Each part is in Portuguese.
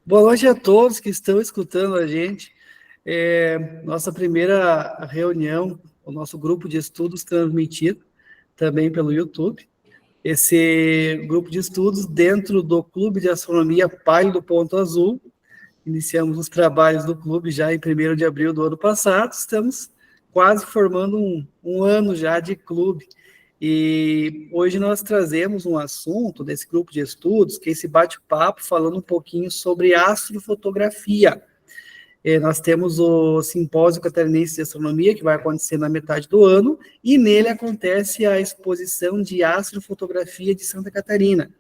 Boa noite a todos que estão escutando a gente. Nossa primeira reunião, o nosso grupo de estudos transmitido também pelo YouTube. Esse grupo de estudos dentro do Clube de Astronomia Palio do Ponto Azul. Iniciamos os trabalhos do clube já em 1º de abril do ano passado. Estamos quase formando um ano já de clube. E hoje nós trazemos um assunto desse grupo de estudos, que é esse bate-papo falando um pouquinho sobre astrofotografia. Nós temos o Simpósio Catarinense de Astronomia, que vai acontecer na metade do ano, e nele acontece a exposição de astrofotografia de Santa Catarina.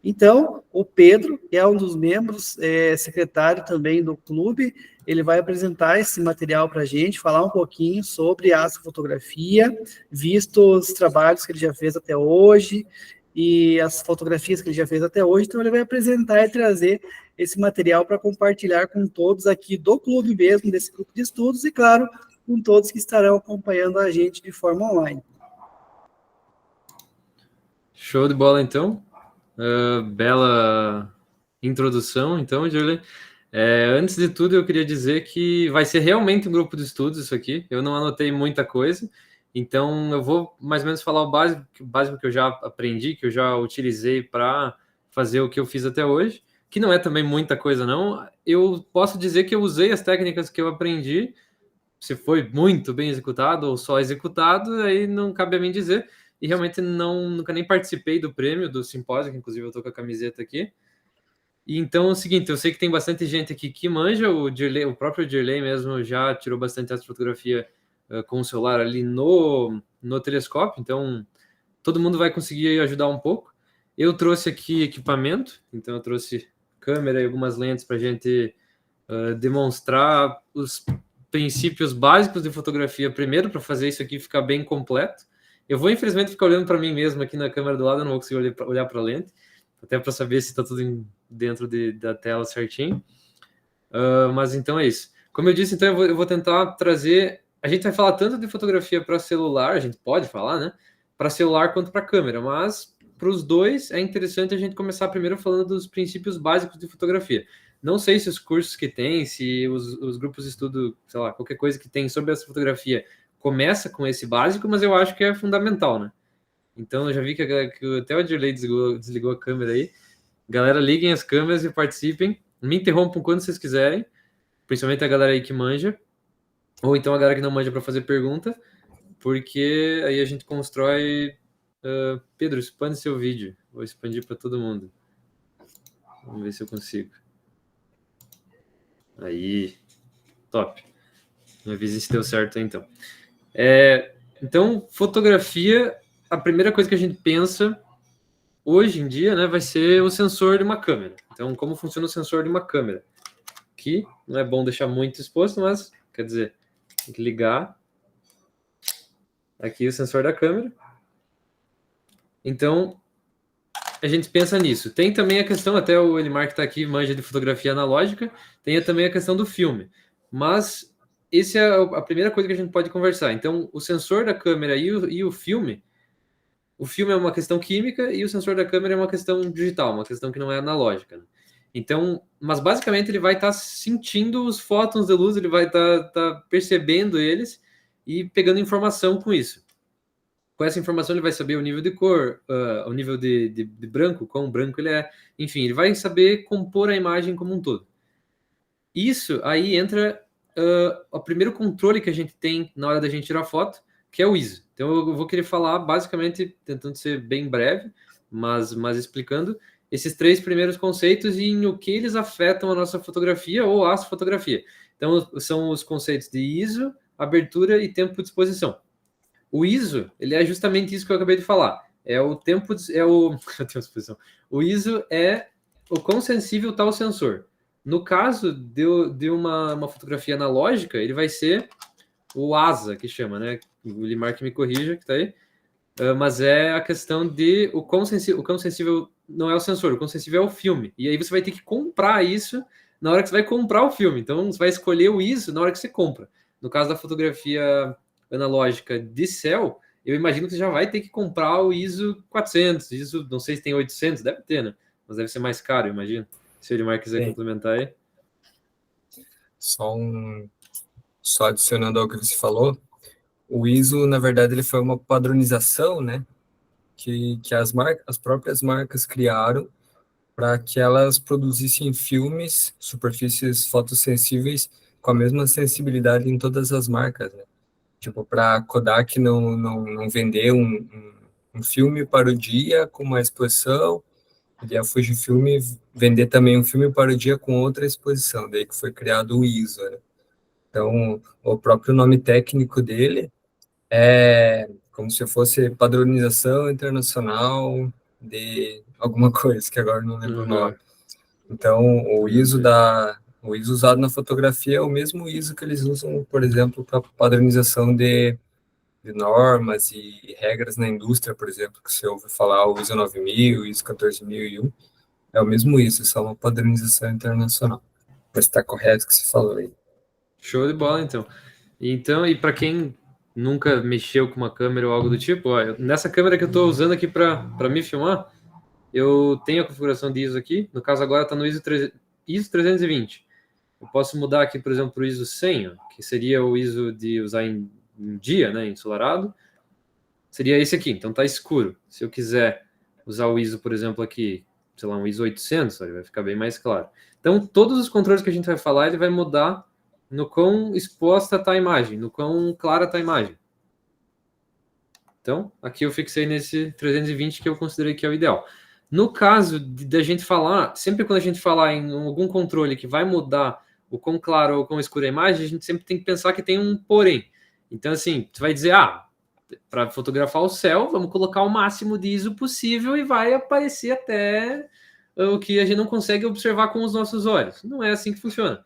Então, o Pedro, que é um dos membros, secretário também do clube, ele vai apresentar esse material para a gente, falar um pouquinho sobre a astrofotografia, visto os trabalhos que ele já fez até hoje e as fotografias que ele já fez até hoje. Então, ele vai apresentar e trazer esse material para compartilhar com todos aqui do clube mesmo, desse grupo de estudos, e, claro, com todos que estarão acompanhando a gente de forma online. Show de bola, então. Bela introdução, então, Julie. Antes de tudo, eu queria dizer que vai ser realmente um grupo de estudos isso aqui. Eu não anotei muita coisa, então eu vou mais ou menos falar o básico que eu já aprendi, que eu já utilizei para fazer o que eu fiz até hoje, que não é também muita coisa, não. Eu posso dizer que eu usei as técnicas que eu aprendi. Se foi muito bem executado ou só executado, aí não cabe a mim dizer. E realmente nunca nem participei do prêmio do simpósio, que inclusive eu tô com a camiseta aqui. E então é o seguinte, eu sei que tem bastante gente aqui que manja, o próprio Dirley mesmo já tirou bastante astrofotografia com o celular ali no telescópio, então todo mundo vai conseguir ajudar um pouco. Eu trouxe aqui equipamento, então eu trouxe câmera e algumas lentes para a gente demonstrar os princípios básicos de fotografia primeiro, para fazer isso aqui ficar bem completo. Eu vou, infelizmente, ficar olhando para mim mesmo aqui na câmera do lado, eu não vou conseguir olhar para a lente, até para saber se está tudo dentro da tela certinho. Mas então é isso. Como eu disse, então eu vou tentar trazer... A gente vai falar tanto de fotografia para celular, a gente pode falar, né? Para celular quanto para câmera, mas para os dois é interessante a gente começar primeiro falando dos princípios básicos de fotografia. Não sei se os cursos que tem, se os grupos de estudo, sei lá, qualquer coisa que tem sobre essa fotografia começa com esse básico, mas eu acho que é fundamental, né? Então, eu já vi que até o Dirley desligou a câmera aí. Galera, liguem as câmeras e participem. Me interrompam quando vocês quiserem, principalmente a galera aí que manja, ou então a galera que não manja para fazer pergunta, porque aí a gente constrói... Pedro, expande seu vídeo. Vou expandir para todo mundo. Vamos ver se eu consigo. Aí, top. Me avise se deu certo aí, então. Então, fotografia, a primeira coisa que a gente pensa hoje em dia, né, vai ser o sensor de uma câmera. Então, como funciona o sensor de uma câmera? Aqui, não é bom deixar muito exposto, mas, quer dizer, tem que ligar aqui o sensor da câmera. Então, a gente pensa nisso. Tem também a questão, até o Elimar que está aqui, manja de fotografia analógica, tem também a questão do filme. Mas essa é a primeira coisa que a gente pode conversar. Então, o sensor da câmera e o filme é uma questão química e o sensor da câmera é uma questão digital, uma questão que não é analógica, né? Então, mas basicamente ele vai estar sentindo os fótons de luz, ele vai estar percebendo eles e pegando informação com isso. Com essa informação ele vai saber o nível de cor, o nível de branco, quão branco ele é, enfim, ele vai saber compor a imagem como um todo. Isso aí entra o primeiro controle que a gente tem na hora da gente tirar foto, que é o ISO. Então eu vou querer falar basicamente, tentando ser bem breve, mas explicando esses 3 primeiros conceitos e em o que eles afetam a nossa fotografia ou a fotografia. Então são os conceitos de ISO, abertura e tempo de exposição. O ISO, ele é justamente isso que eu acabei de falar. É o tempo de exposição. O ISO é o quão sensível está o sensor. No caso de uma fotografia analógica, ele vai ser o ASA, que chama, né? O Limar que me corrija, que está aí. Mas é a questão de o quão sensível não é o sensor, o quão sensível é o filme. E aí você vai ter que comprar isso na hora que você vai comprar o filme. Então, você vai escolher o ISO na hora que você compra. No caso da fotografia analógica de céu, eu imagino que você já vai ter que comprar o ISO 400, ISO, não sei se tem 800, deve ter, né? Mas deve ser mais caro, eu imagino. Se o Edmar quiser Sim. complementar aí. Só adicionando ao que você falou, o ISO, na verdade, ele foi uma padronização, né, que as próprias marcas criaram para que elas produzissem filmes, superfícies fotossensíveis com a mesma sensibilidade em todas as marcas, né? Tipo, para a Kodak não vender um filme para o dia com uma exposição, e a Fujifilm vender também um filme para o dia com outra exposição, daí que foi criado o ISO, né? Então, o próprio nome técnico dele é como se fosse padronização internacional de alguma coisa, que agora não lembro o nome. Então, o ISO usado na fotografia é o mesmo ISO que eles usam, por exemplo, para padronização de normas e regras na indústria, por exemplo, que você ouve falar o ISO 9000, o ISO 14001, é o mesmo ISO, só uma padronização internacional. Mas está correto o que você falou aí. Show de bola, então. Então, e para quem nunca mexeu com uma câmera ou algo do tipo, ó, nessa câmera que eu estou usando aqui para me filmar, eu tenho a configuração de ISO aqui. No caso, agora está no ISO 320. Eu posso mudar aqui, por exemplo, para o ISO 100, ó, que seria o ISO de usar em dia, né, ensolarado. Seria esse aqui, então tá escuro. Se eu quiser usar o ISO, por exemplo, aqui, sei lá, um ISO 800, ó, vai ficar bem mais claro. Então, todos os controles que a gente vai falar, ele vai mudar no quão exposta está a imagem, no quão clara está a imagem. Então, aqui eu fixei nesse 320 que eu considerei que é o ideal. No caso da gente falar, sempre quando a gente falar em algum controle que vai mudar o quão claro ou quão escura a imagem, a gente sempre tem que pensar que tem um porém. Então, assim, você vai dizer, para fotografar o céu, vamos colocar o máximo de ISO possível e vai aparecer até o que a gente não consegue observar com os nossos olhos. Não é assim que funciona.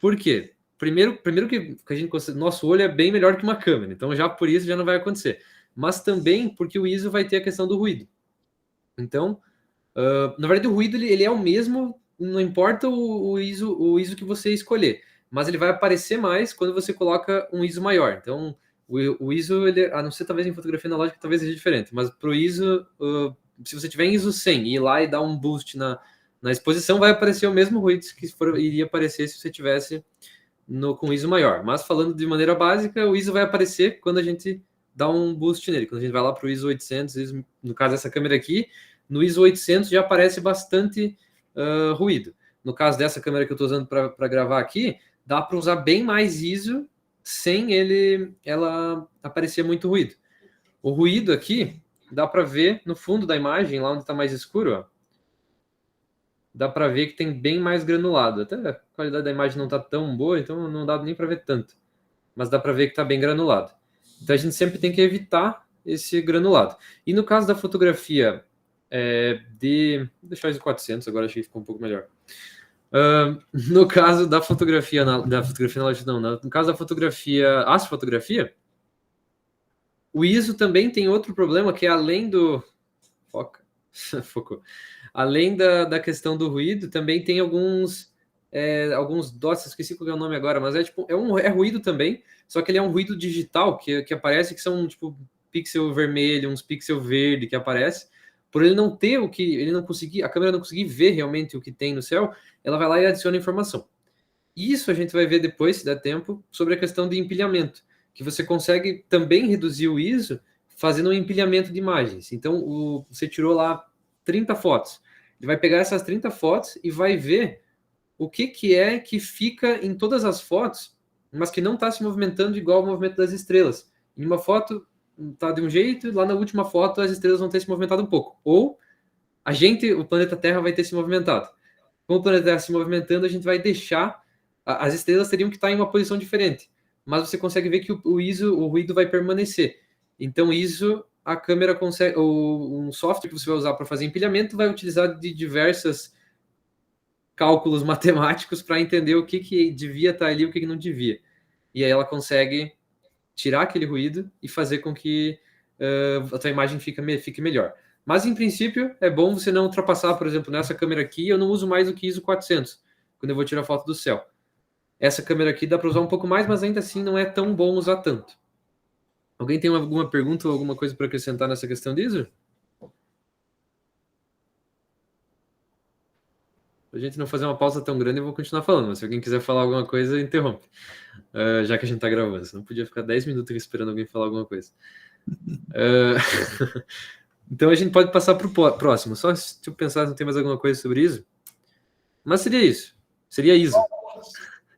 Por quê? Primeiro que a gente nosso olho é bem melhor que uma câmera, então já por isso já não vai acontecer. Mas também porque o ISO vai ter a questão do ruído. Então, na verdade, o ruído ele é o mesmo, não importa o ISO que você escolher, mas ele vai aparecer mais quando você coloca um ISO maior. Então, o ISO, ele, a não ser talvez em fotografia analógica, talvez seja diferente, mas para o ISO, se você tiver em ISO 100 e ir lá e dar um boost na exposição, vai aparecer o mesmo ruído que iria aparecer se você tivesse com ISO maior. Mas falando de maneira básica, o ISO vai aparecer quando a gente dá um boost nele. Quando a gente vai lá para o ISO 800, no caso dessa câmera aqui, no ISO 800 já aparece bastante ruído. No caso dessa câmera que eu estou usando para gravar aqui, dá para usar bem mais ISO sem ela aparecer muito ruído. O ruído aqui dá para ver no fundo da imagem, lá onde está mais escuro, ó, dá para ver que tem bem mais granulado. Até a qualidade da imagem não está tão boa, então não dá nem para ver tanto. Mas dá para ver que está bem granulado. Então a gente sempre tem que evitar esse granulado. E no caso da fotografia vou deixar isso 400, agora achei que ficou um pouco melhor. No caso da fotografia analógica, não, no caso da fotografia, astrofotografia, o ISO também tem outro problema, que é além do... Focou. Além da questão do ruído, também tem alguns dots, esqueci qual é o nome agora, mas é ruído também, só que ele é um ruído digital que aparece, que são tipo pixel vermelho, uns pixel verde que aparece. Por ele não ter ele não conseguir, a câmera não conseguir ver realmente o que tem no céu, ela vai lá e adiciona informação. Isso a gente vai ver depois, se der tempo, sobre a questão de empilhamento, que você consegue também reduzir o ISO fazendo um empilhamento de imagens. Então, você tirou lá 30 fotos. Ele vai pegar essas 30 fotos e vai ver o que é que fica em todas as fotos, mas que não está se movimentando igual ao movimento das estrelas. Em uma foto está de um jeito, lá na última foto as estrelas vão ter se movimentado um pouco. Ou o planeta Terra vai ter se movimentado. Com o planeta Terra se movimentando, a gente vai deixar... As estrelas teriam que estar em uma posição diferente, mas você consegue ver que o ruído vai permanecer. Então, isso a câmera consegue... Um software que você vai usar para fazer empilhamento vai utilizar de diversas cálculos matemáticos para entender o que devia estar ali e o que não devia. E aí ela consegue tirar aquele ruído e fazer com que a tua imagem fique melhor. Mas, em princípio, é bom você não ultrapassar, por exemplo, nessa câmera aqui, eu não uso mais do que ISO 400, quando eu vou tirar foto do céu. Essa câmera aqui dá para usar um pouco mais, mas ainda assim não é tão bom usar tanto. Alguém tem alguma pergunta ou alguma coisa para acrescentar nessa questão de ISO? a gente não fazer uma pausa tão grande, eu vou continuar falando, mas se alguém quiser falar alguma coisa, interrompe. Já que a gente tá gravando, você não podia ficar 10 minutos aqui esperando alguém falar alguma coisa. Então a gente pode passar para o próximo. Só se eu pensar se não tem mais alguma coisa sobre ISO. Mas seria isso. Seria ISO.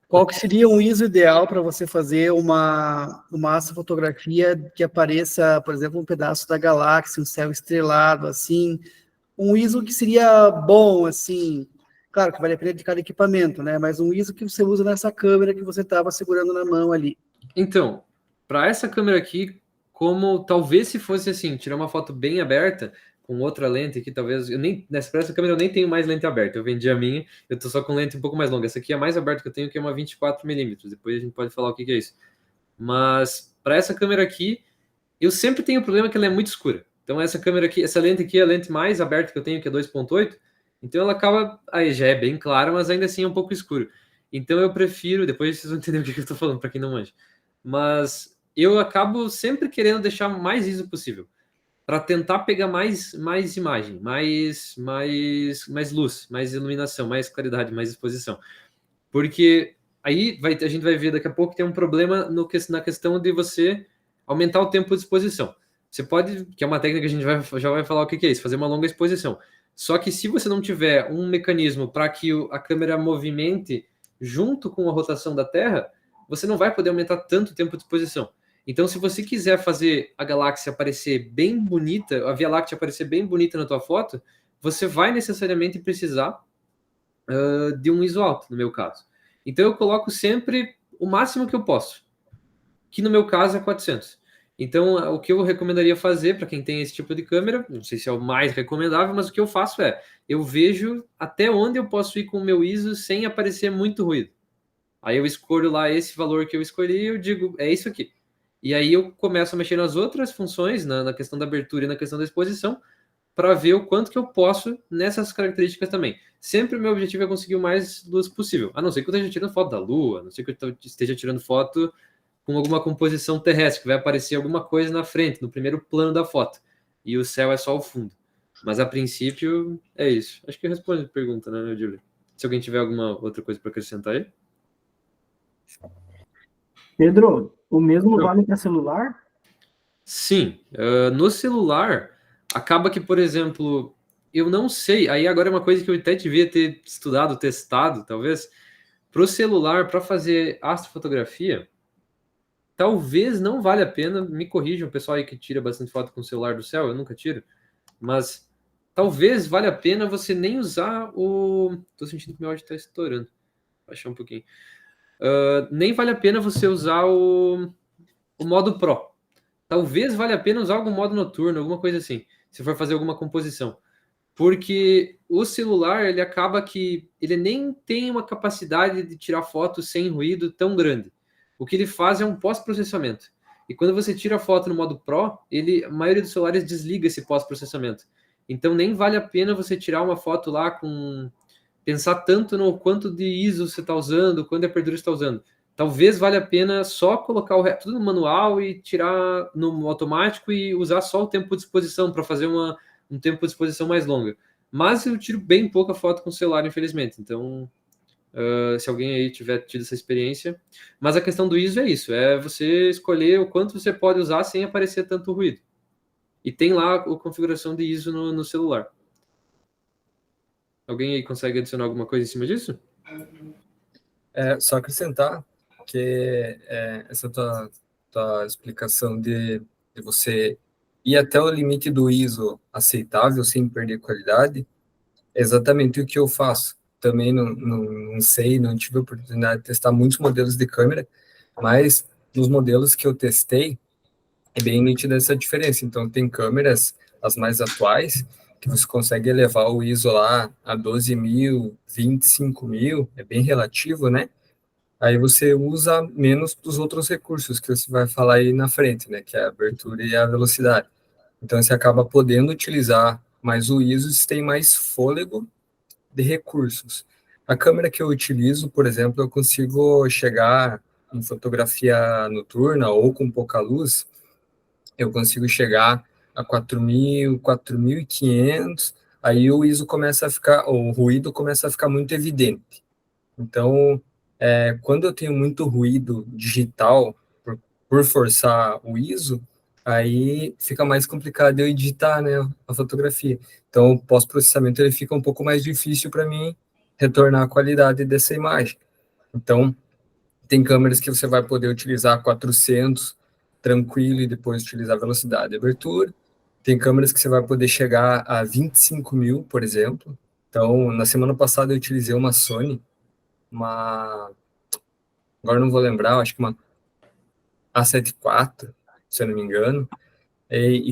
Qual que seria um ISO ideal para você fazer uma astrofotografia que apareça, por exemplo, um pedaço da galáxia, um céu estrelado, assim, um ISO que seria bom, assim, claro que vale a pena de cada equipamento, né? Mas um ISO que você usa nessa câmera que você estava segurando na mão ali. Então, para essa câmera aqui, como talvez se fosse assim, tirar uma foto bem aberta, com outra lente aqui, talvez, para essa câmera eu nem tenho mais lente aberta, eu vendi a minha, eu tô só com lente um pouco mais longa, essa aqui é a mais aberta que eu tenho, que é uma 24mm, depois a gente pode falar o que é isso. Mas, para essa câmera aqui, eu sempre tenho o problema que ela é muito escura. Então essa câmera aqui, essa lente aqui é a lente mais aberta que eu tenho, que é 2.8, então ela acaba, aí já é bem clara, mas ainda assim é um pouco escuro. Então eu prefiro, depois vocês vão entender o que eu tô falando, para quem não manja. Mas eu acabo sempre querendo deixar o mais ISO possível, para tentar pegar mais imagem, mais luz, mais iluminação, mais claridade, mais exposição. Porque aí a gente vai ver daqui a pouco que tem um problema na questão de você aumentar o tempo de exposição. Você pode, que é uma técnica que a gente já vai falar o que é isso, fazer uma longa exposição. Só que se você não tiver um mecanismo para que a câmera movimente junto com a rotação da Terra, você não vai poder aumentar tanto o tempo de exposição. Então, se você quiser fazer a galáxia aparecer bem bonita, a Via Láctea aparecer bem bonita na tua foto, você vai necessariamente precisar de um ISO alto, no meu caso. Então, eu coloco sempre o máximo que eu posso, que no meu caso é 400. Então, o que eu recomendaria fazer para quem tem esse tipo de câmera, não sei se é o mais recomendável, mas o que eu faço é, eu vejo até onde eu posso ir com o meu ISO sem aparecer muito ruído. Aí eu escolho lá esse valor que eu escolhi e eu digo, é isso aqui. E aí eu começo a mexer nas outras funções, na questão da abertura e na questão da exposição, para ver o quanto que eu posso nessas características também. Sempre o meu objetivo é conseguir o mais luz possível. A não ser que eu esteja tirando foto da Lua, a não ser que eu esteja tirando foto com alguma composição terrestre, que vai aparecer alguma coisa na frente, no primeiro plano da foto. E o céu é só o fundo. Mas a princípio é isso. Acho que responde a pergunta, né, Júlio? Se alguém tiver alguma outra coisa para acrescentar aí. Pedro, o mesmo vale para celular? Sim, no celular, acaba que, por exemplo, eu não sei, aí agora é uma coisa que eu até devia ter estudado, testado, talvez, para o celular, para fazer astrofotografia, talvez não valha a pena, me corrijam, o pessoal aí que tira bastante foto com o celular do céu, eu nunca tiro, mas talvez valha a pena você nem usar o... Tô sentindo que meu áudio está estourando, vou baixar um pouquinho. Nem vale a pena você usar o modo Pro. Talvez valha a pena usar algum modo noturno, alguma coisa assim, se for fazer alguma composição. Porque o celular, ele acaba que ele nem tem uma capacidade de tirar foto sem ruído tão grande. O que ele faz é um pós-processamento. E quando você tira a foto no modo Pro, a maioria dos celulares desliga esse pós-processamento. Então nem vale a pena você tirar uma foto lá com... Pensar tanto no quanto de ISO você está usando, quanto de abertura você está usando. Talvez valha a pena só colocar tudo no manual e tirar no automático e usar só o tempo de exposição para fazer um tempo de exposição mais longa. Mas eu tiro bem pouca foto com o celular, infelizmente. Então, se alguém aí tiver tido essa experiência. Mas a questão do ISO é isso, é você escolher o quanto você pode usar sem aparecer tanto ruído. E tem lá a configuração de ISO no celular. Alguém aí consegue adicionar alguma coisa em cima disso? Só acrescentar que essa tua explicação de você ir até o limite do ISO aceitável sem perder qualidade é exatamente o que eu faço. Também não sei, não tive a oportunidade de testar muitos modelos de câmera, mas nos modelos que eu testei, é bem nítida essa diferença. Então, tem câmeras, as mais atuais, que você consegue elevar o ISO lá a 12.000, 25.000, é bem relativo, né? Aí você usa menos dos outros recursos que você vai falar aí na frente, né? Que é a abertura e a velocidade. Então, você acaba podendo utilizar mais o ISO e tem mais fôlego de recursos. A câmera que eu utilizo, por exemplo, eu consigo chegar em fotografia noturna ou com pouca luz, eu consigo chegar a 4.000, 4.500, aí o ISO começa a ficar, o ruído começa a ficar muito evidente. Então, quando eu tenho muito ruído digital, por forçar o ISO, aí fica mais complicado eu editar, né, a fotografia. Então, o pós-processamento ele fica um pouco mais difícil para mim retornar a qualidade dessa imagem. Então, tem câmeras que você vai poder utilizar 400 tranquilo e depois utilizar velocidade e abertura. Tem câmeras que você vai poder chegar a 25 mil, por exemplo. Então, na semana passada eu utilizei uma Sony, agora não vou lembrar, acho que uma A7 IV, se eu não me engano.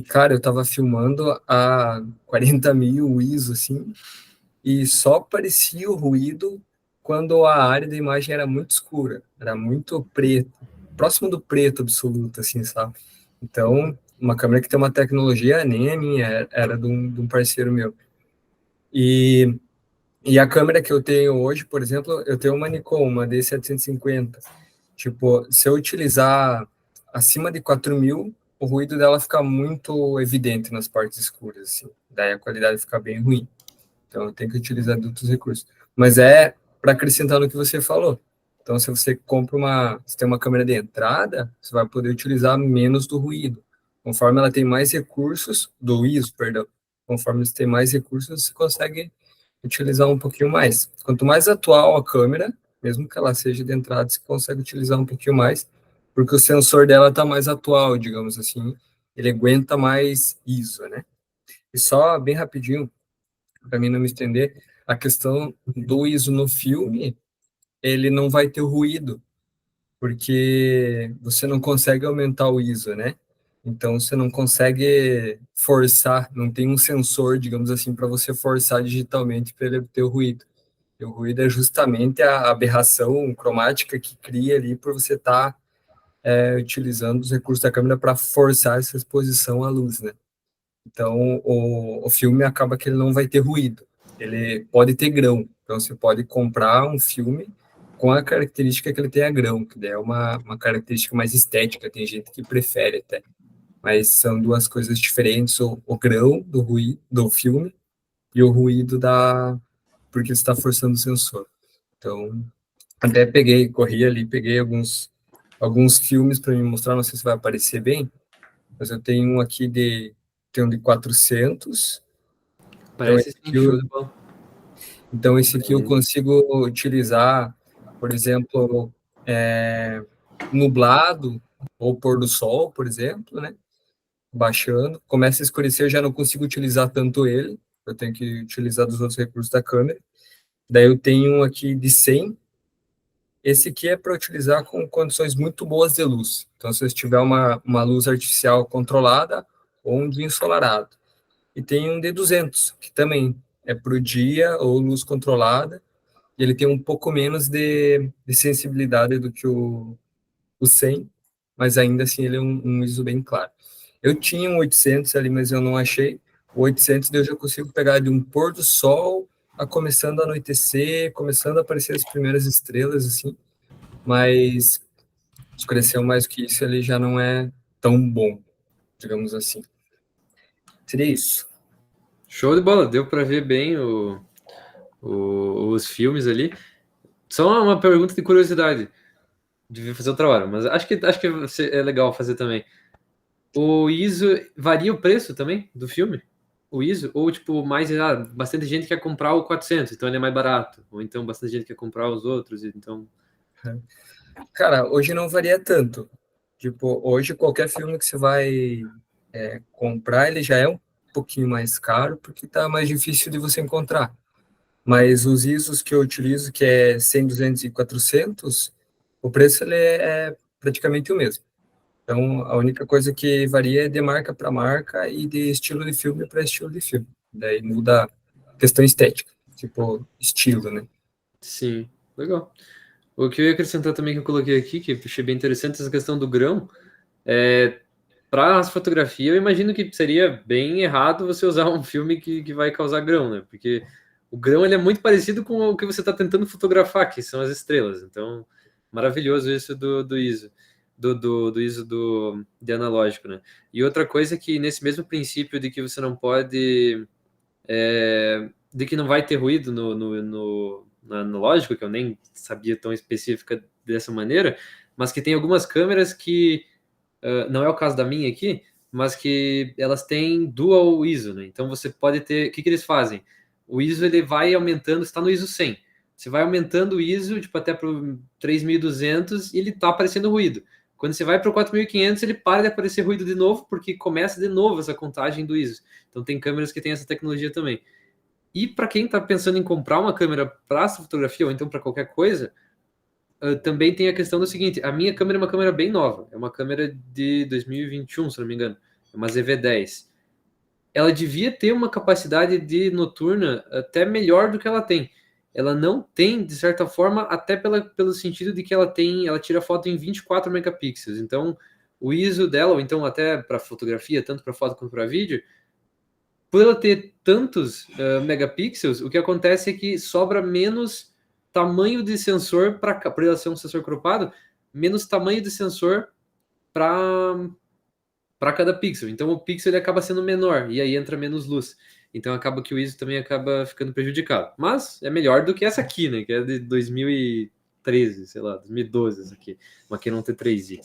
Cara, eu tava filmando a 40 mil ISO, assim, e só aparecia o ruído quando a área da imagem era muito escura, era muito preto, próximo do preto absoluto, assim, sabe? Então, uma câmera que tem uma tecnologia, nem a minha, era de um parceiro meu. E a câmera que eu tenho hoje, por exemplo, eu tenho uma Nikon, uma D750. Tipo, se eu utilizar acima de 4 mil, o ruído dela fica muito evidente nas partes escuras, assim. Daí a qualidade fica bem ruim. Então, eu tenho que utilizar de outros recursos. Mas para acrescentar no que você falou. Então, se você se tem uma câmera de entrada, você vai poder utilizar menos do ruído. Conforme ela tem mais recursos, do ISO, perdão. Conforme você tem mais recursos, você consegue utilizar um pouquinho mais. Quanto mais atual a câmera, mesmo que ela seja de entrada, você consegue utilizar um pouquinho mais, porque o sensor dela está mais atual, digamos assim. Ele aguenta mais ISO, né? E só bem rapidinho, para mim não me estender, a questão do ISO no filme, ele não vai ter ruído, porque você não consegue aumentar o ISO, né? Então você não consegue forçar, não tem um sensor, digamos assim, para você forçar digitalmente para ele ter o ruído. E o ruído é justamente a aberração cromática que cria ali por você estar utilizando os recursos da câmera para forçar essa exposição à luz, né? Então, o filme acaba que ele não vai ter ruído. Ele pode ter grão. Então, você pode comprar um filme com a característica que ele tenha grão, que daí é uma característica mais estética. Tem gente que prefere até. Mas são duas coisas diferentes. O grão do ruído do filme e o ruído porque você está forçando o sensor. Então, até corri ali, peguei alguns filmes para me mostrar. Não sei se vai aparecer bem, mas eu tenho um aqui tem um de 400. Então, Parece sim, show de bola. então, esse aqui eu consigo utilizar, por exemplo, nublado ou pôr do sol, por exemplo, né? Baixando. Começa a escurecer, eu já não consigo utilizar tanto ele. Eu tenho que utilizar dos outros recursos da câmera. Daí eu tenho um aqui de 100. Esse aqui é para utilizar com condições muito boas de luz. Então, se você tiver uma luz artificial controlada ou um dia ensolarado. E tem um de 200, que também é para o dia ou luz controlada, e ele tem um pouco menos de sensibilidade do que o 100, mas ainda assim ele é um ISO bem claro. Eu tinha um 800 ali, mas eu não achei. O 800 eu já consigo pegar de um pôr do sol a começando a anoitecer, começando a aparecer as primeiras estrelas, assim, mas escureceu mais que isso, ele já não é tão bom, digamos assim. Seria isso. Show de bola, deu para ver bem os filmes ali. Só uma pergunta de curiosidade. Devia fazer outra hora, mas acho que é legal fazer também. O ISO varia o preço também do filme? O ISO? Ou tipo, bastante gente quer comprar o 400, então ele é mais barato. Ou então bastante gente quer comprar os outros, então... Cara, hoje não varia tanto. Tipo, hoje qualquer filme que você vai comprar, ele já é um pouquinho mais caro, porque tá mais difícil de você encontrar. Mas os ISOs que eu utilizo, que é 100, 200 e 400, o preço ele é praticamente o mesmo. Então, a única coisa que varia é de marca para marca e de estilo de filme para estilo de filme. Daí muda a questão estética, tipo, estilo, né? Sim, legal. O que eu ia acrescentar também que eu coloquei aqui, que eu achei bem interessante, essa questão do grão, para as fotografias, eu imagino que seria bem errado você usar um filme que vai causar grão, né? Porque o grão ele é muito parecido com o que você está tentando fotografar, que são as estrelas. Então, maravilhoso isso do ISO, do ISO de analógico, né? E outra coisa é que nesse mesmo princípio de que você não pode de que não vai ter ruído no analógico, que eu nem sabia tão específica dessa maneira, mas que tem algumas câmeras que, não é o caso da minha aqui, mas que elas têm dual ISO, né? Então você pode ter, o que eles fazem? O ISO ele vai aumentando, está no ISO 100, você vai aumentando o ISO tipo, até para o 3200 e ele está aparecendo ruído. Quando você vai para o 4500, ele para de aparecer ruído de novo, porque começa de novo essa contagem do ISO. Então tem câmeras que têm essa tecnologia também. E para quem está pensando em comprar uma câmera para fotografia ou então para qualquer coisa, também tem a questão do seguinte: a minha câmera é uma câmera bem nova, é uma câmera de 2021, se não me engano, é uma ZV-10. Ela devia ter uma capacidade de noturna até melhor do que ela tem. Ela não tem, de certa forma, até pelo sentido de que ela tira foto em 24 megapixels. Então, o ISO dela, ou então até para fotografia, tanto para foto quanto para vídeo, por ela ter tantos megapixels, o que acontece é que sobra menos tamanho de sensor por ela ser um sensor cropado, menos tamanho de sensor para cada pixel. Então o pixel ele acaba sendo menor e aí entra menos luz. Então acaba que o ISO também acaba ficando prejudicado. Mas é melhor do que essa aqui, né? Que é de 2013, sei lá, 2012 essa aqui. Uma Canon T3i.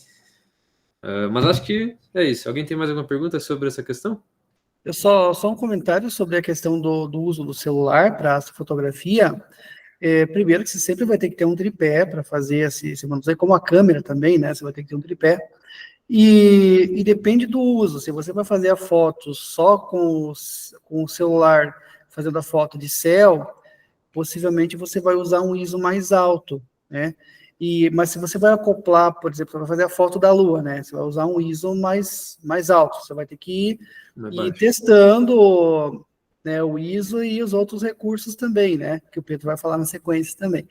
Mas acho que é isso. Alguém tem mais alguma pergunta sobre essa questão? Eu só um comentário sobre a questão do uso do celular para fotografia. Primeiro que você sempre vai ter que ter um tripé para fazer esse manuseio, como a câmera também, né? Você vai ter que ter um tripé. E depende do uso. Se você vai fazer a foto só com o celular, fazendo a foto de céu, possivelmente você vai usar um ISO mais alto, né? Mas se você vai acoplar, por exemplo, para fazer a foto da Lua, né? Você vai usar um ISO mais alto. Você vai ter que ir testando, né, o ISO e os outros recursos também, né? Que o Pedro vai falar na sequência também.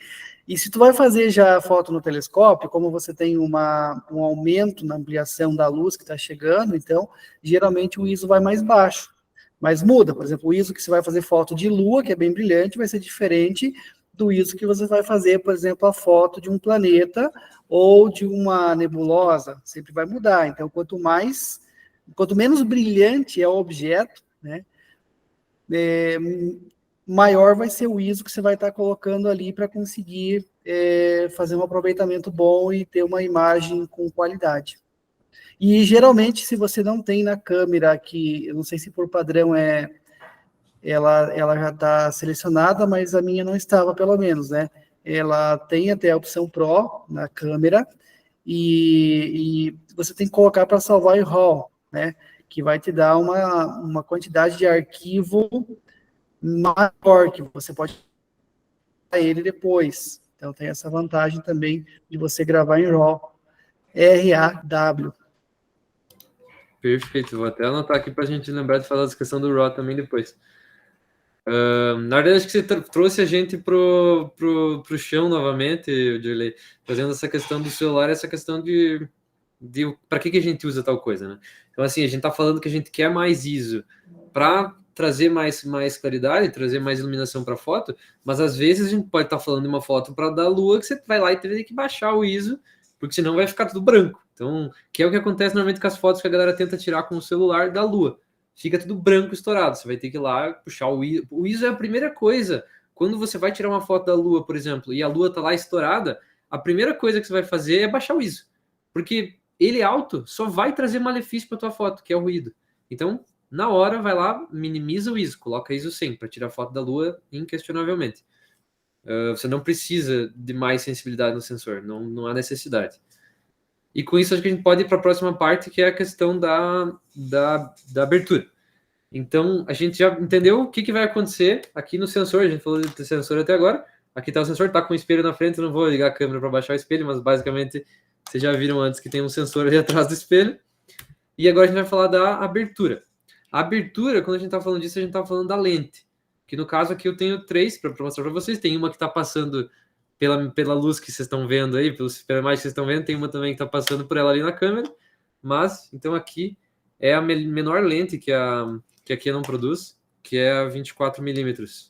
E se tu vai fazer já a foto no telescópio, como você tem um aumento na ampliação da luz que está chegando, então, geralmente o ISO vai mais baixo. Mas muda, por exemplo, o ISO que você vai fazer foto de lua, que é bem brilhante, vai ser diferente do ISO que você vai fazer, por exemplo, a foto de um planeta ou de uma nebulosa, sempre vai mudar. Então, quanto menos brilhante é o objeto, né, maior vai ser o ISO que você vai estar colocando ali para conseguir fazer um aproveitamento bom e ter uma imagem com qualidade. E, geralmente, se você não tem na câmera, que eu não sei se por padrão ela já está selecionada, mas a minha não estava, pelo menos, né? Ela tem até a opção Pro na câmera, e você tem que colocar para salvar em RAW, né? Que vai te dar uma quantidade de arquivo maior, que você pode usar ele depois. Então, tem essa vantagem também de você gravar em RAW. RAW. Perfeito, vou até anotar aqui para a gente lembrar de falar da questão do RAW também depois. Na verdade, acho que você trouxe a gente pro chão novamente, Dirley, fazendo essa questão do celular, essa questão de para que a gente usa tal coisa, né? Então, assim, a gente está falando que a gente quer mais ISO para trazer mais claridade, trazer mais iluminação para a foto, mas às vezes a gente pode estar falando de uma foto para dar lua que você vai lá e tem que baixar o ISO, porque senão vai ficar tudo branco. Então, que é o que acontece normalmente com as fotos que a galera tenta tirar com o celular da lua. Fica tudo branco estourado. Você vai ter que ir lá puxar o ISO. O ISO é a primeira coisa. Quando você vai tirar uma foto da lua, por exemplo, e a lua tá lá estourada, a primeira coisa que você vai fazer é baixar o ISO. Porque ele alto só vai trazer malefício para tua foto, que é o ruído. Então, na hora, vai lá, minimiza o ISO, coloca ISO 100 para tirar foto da lua inquestionavelmente. Você não precisa de mais sensibilidade no sensor, não há necessidade. E com isso, acho que a gente pode ir para a próxima parte, que é a questão da abertura. Então, a gente já entendeu o que vai acontecer aqui no sensor. A gente falou de sensor até agora. Aqui está o sensor, está com o espelho na frente. Eu não vou ligar a câmera para baixar o espelho, mas basicamente vocês já viram antes que tem um sensor ali atrás do espelho. E agora a gente vai falar da abertura. A abertura, quando a gente está falando disso, a gente está falando da lente. Que no caso aqui eu tenho 3 para mostrar para vocês. Tem uma que está passando pela luz que vocês estão vendo aí, pela imagem que vocês estão vendo, tem uma também que está passando por ela ali na câmera, mas, então aqui é a menor lente que a Canon produz, que é a 24mm.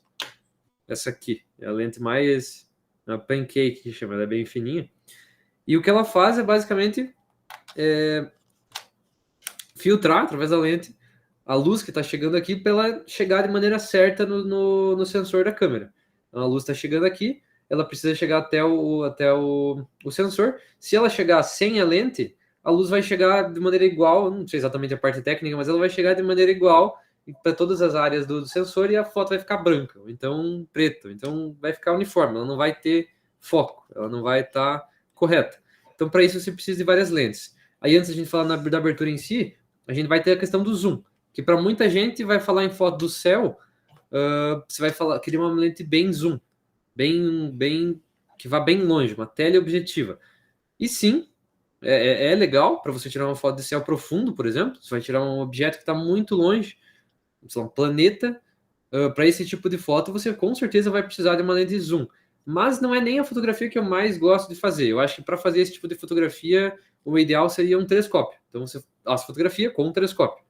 Essa aqui, é a lente mais, a pancake que chama, ela é bem fininha, e o que ela faz é basicamente filtrar, através da lente, a luz que está chegando aqui para ela chegar de maneira certa no sensor da câmera. Então, a luz está chegando aqui, ela precisa chegar até o sensor. Se ela chegar sem a lente, a luz vai chegar de maneira igual, não sei exatamente a parte técnica, mas ela vai chegar de maneira igual para todas as áreas do sensor e a foto vai ficar branca, ou então preto, então vai ficar uniforme, ela não vai ter foco, ela não vai estar correta. Então, para isso, você precisa de várias lentes. Aí, antes de a gente falar da abertura em si, a gente vai ter a questão do zoom, que para muita gente vai falar em foto do céu, você vai falar, queria uma lente bem zoom, bem que vá bem longe, uma teleobjetiva. E sim, é legal para você tirar uma foto de céu profundo, por exemplo. Você vai tirar um objeto que está muito longe, sei lá, um planeta. Para esse tipo de foto, você com certeza vai precisar de uma lente de zoom. Mas não é nem a fotografia que eu mais gosto de fazer. Eu acho que para fazer esse tipo de fotografia, o ideal seria um telescópio. Então, você faz fotografia com um telescópio.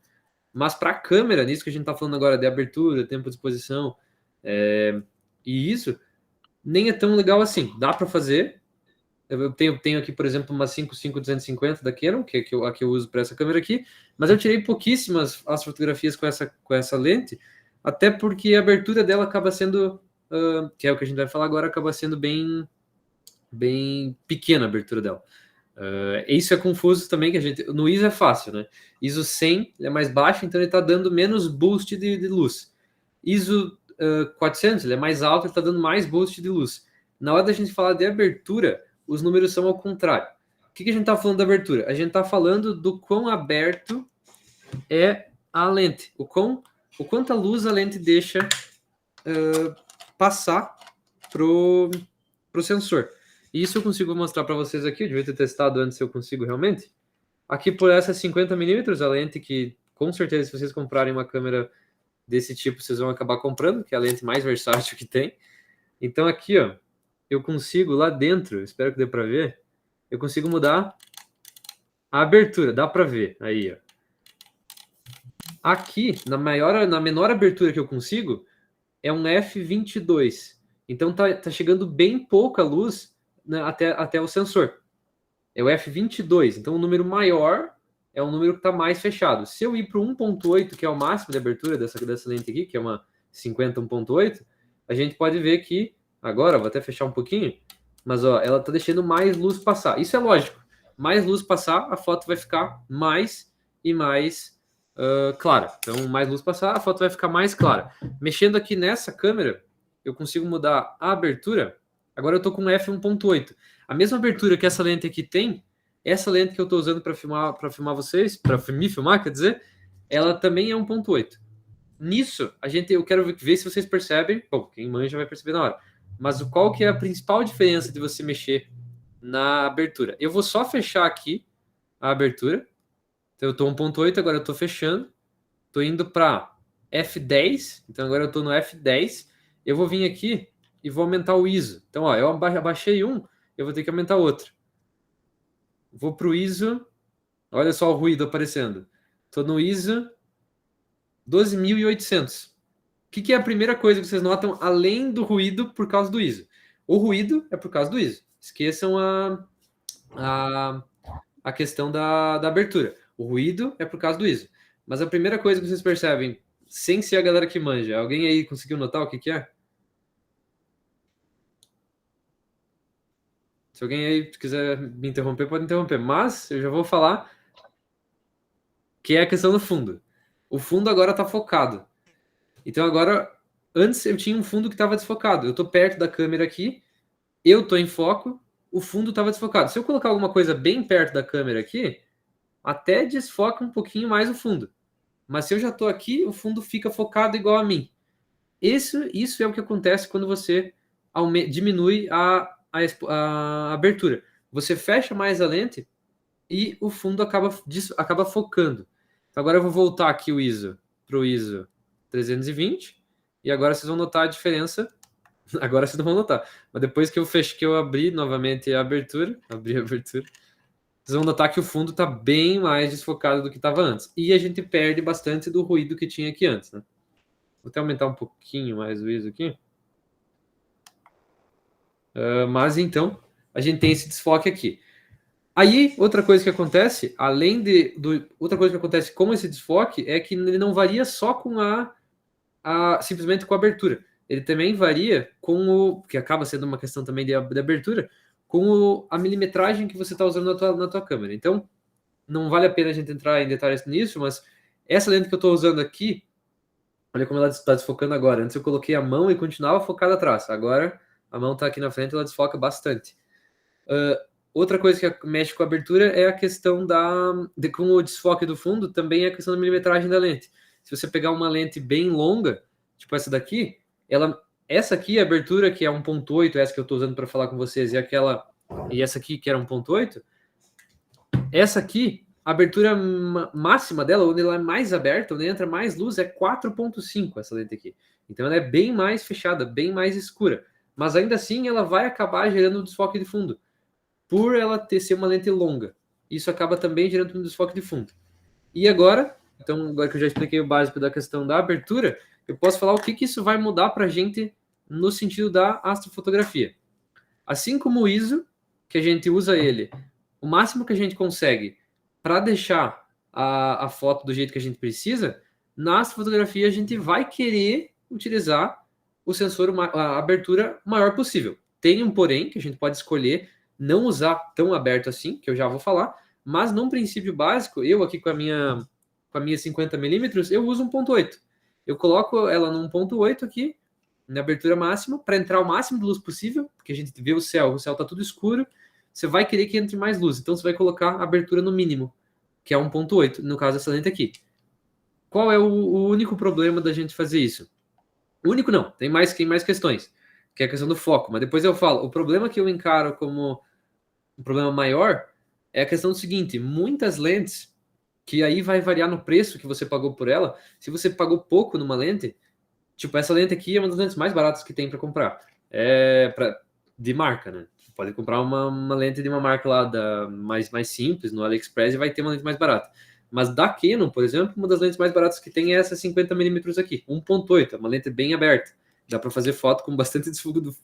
Mas para a câmera, nisso que a gente está falando agora de abertura, tempo de exposição, e isso, nem é tão legal assim. Dá para fazer. Eu tenho aqui, por exemplo, uma 55-250 da Canon, que a que eu uso para essa câmera aqui, mas eu tirei pouquíssimas as fotografias com essa lente, até porque a abertura dela acaba sendo, que é o que a gente vai falar agora, acaba sendo bem pequena a abertura dela. Isso é confuso também, que a gente, no ISO é fácil, né? ISO 100 é mais baixo, então ele está dando menos boost de luz. ISO 400 ele é mais alto, ele está dando mais boost de luz. Na hora da gente falar de abertura, os números são ao contrário. O que a gente está falando da abertura? A gente está falando do quão aberto é a lente, o quanta luz a lente deixa passar pro sensor. E isso eu consigo mostrar para vocês aqui, eu devia ter testado antes se eu consigo realmente. Aqui por essa 50mm, a lente que, com certeza, se vocês comprarem uma câmera desse tipo, vocês vão acabar comprando, que é a lente mais versátil que tem. Então aqui, ó, eu consigo lá dentro, espero que dê para ver, eu consigo mudar a abertura, dá para ver aí, ó. Aqui, na menor abertura que eu consigo, é um f22. Então tá chegando bem pouca luz, né, até o sensor. É o f22. Então o número maior é o número que está mais fechado. Se eu ir para o 1.8, que é o máximo de abertura dessa lente aqui, que é uma 50 1.8, a gente pode ver que agora, vou até fechar um pouquinho, mas ó, ela está deixando mais luz passar. Isso é lógico. Mais luz passar, a foto vai ficar mais e mais clara. Então, mais luz passar, a foto vai ficar mais clara. Mexendo aqui nessa câmera, eu consigo mudar a abertura. Agora eu estou com f1.8. A mesma abertura que essa lente aqui tem, essa lente que eu estou usando para filmar vocês, para me filmar, quer dizer, ela também é 1.8. Nisso, eu quero ver se vocês percebem. Bom, quem manja vai perceber na hora. Mas qual que é a principal diferença de você mexer na abertura? Eu vou só fechar aqui a abertura. Então eu estou 1.8, agora eu estou fechando. Estou indo para F10. Então agora eu estou no F10. Eu vou vir aqui e vou aumentar o ISO. Então, ó, eu abaixei um, eu vou ter que aumentar outro. Vou para o ISO. Olha só o ruído aparecendo. Estou no ISO 12.800. O que é a primeira coisa que vocês notam além do ruído por causa do ISO? O ruído é por causa do ISO. Esqueçam a questão da abertura. O ruído é por causa do ISO. Mas a primeira coisa que vocês percebem, sem ser a galera que manja, alguém aí conseguiu notar o que é? Se alguém aí quiser me interromper, pode interromper. Mas eu já vou falar que é a questão do fundo. O fundo agora está focado. Então agora, antes eu tinha um fundo que estava desfocado. Eu estou perto da câmera aqui, eu estou em foco, o fundo estava desfocado. Se eu colocar alguma coisa bem perto da câmera aqui, até desfoca um pouquinho mais o fundo. Mas se eu já estou aqui, o fundo fica focado igual a mim. Isso é o que acontece quando você diminui a abertura. Você fecha mais a lente e o fundo acaba focando. Então agora eu vou voltar aqui o ISO para o ISO 320 e agora vocês vão notar a diferença. Agora vocês não vão notar, mas depois que eu abri novamente a abertura, vocês vão notar que o fundo está bem mais desfocado do que estava antes. E a gente perde bastante do ruído que tinha aqui antes, né? Vou até aumentar um pouquinho mais o ISO aqui. Mas então, a gente tem esse desfoque aqui. Aí, outra coisa que acontece, outra coisa que acontece com esse desfoque é que ele não varia só com simplesmente com a abertura. Ele também varia com que acaba sendo uma questão também de abertura, com a milimetragem que você está usando na tua câmera. Então, não vale a pena a gente entrar em detalhes nisso, mas essa lente que eu estou usando aqui, olha como ela está desfocando agora. Antes eu coloquei a mão e continuava focada atrás. Agora a mão está aqui na frente e ela desfoca bastante. Outra coisa que mexe com a abertura é a questão com o desfoque do fundo, também é a questão da milimetragem da lente. Se você pegar uma lente bem longa, tipo essa daqui, essa aqui, a abertura, que é 1.8, essa que eu estou usando para falar com vocês, e essa aqui, que era 1.8, essa aqui, a abertura máxima dela, onde ela é mais aberta, onde entra mais luz, é 4.5, essa lente aqui. Então ela é bem mais fechada, bem mais escura. Mas ainda assim, ela vai acabar gerando um desfoque de fundo, por ela ser uma lente longa. Isso acaba também gerando um desfoque de fundo. E agora, então, agora que eu já expliquei o básico da questão da abertura, eu posso falar o que isso vai mudar para a gente no sentido da astrofotografia. Assim como o ISO, que a gente usa ele, o máximo que a gente consegue para deixar a foto do jeito que a gente precisa, na astrofotografia a gente vai querer utilizar o sensor, a abertura maior possível. Tem um porém, que a gente pode escolher não usar tão aberto assim, que eu já vou falar, mas num princípio básico, eu aqui com a minha 50mm, eu uso 1.8. Eu coloco ela no 1.8 aqui, na abertura máxima, para entrar o máximo de luz possível, porque a gente vê o céu está tudo escuro, você vai querer que entre mais luz, então você vai colocar a abertura no mínimo, que é 1.8, no caso dessa lente aqui. Qual é o único problema da gente fazer isso? O único não, tem mais questões, que é a questão do foco, mas depois eu falo. O problema que eu encaro como um problema maior é a questão do seguinte: muitas lentes, que aí vai variar no preço que você pagou por ela. Se você pagou pouco numa lente, tipo, essa lente aqui é uma das lentes mais baratas que tem para comprar. De marca, né? Você pode comprar uma lente de uma marca lá mais simples no AliExpress e vai ter uma lente mais barata. Mas da Canon, por exemplo, uma das lentes mais baratas que tem é essa 50mm aqui, 1.8, é uma lente bem aberta. Dá para fazer foto com bastante desfundo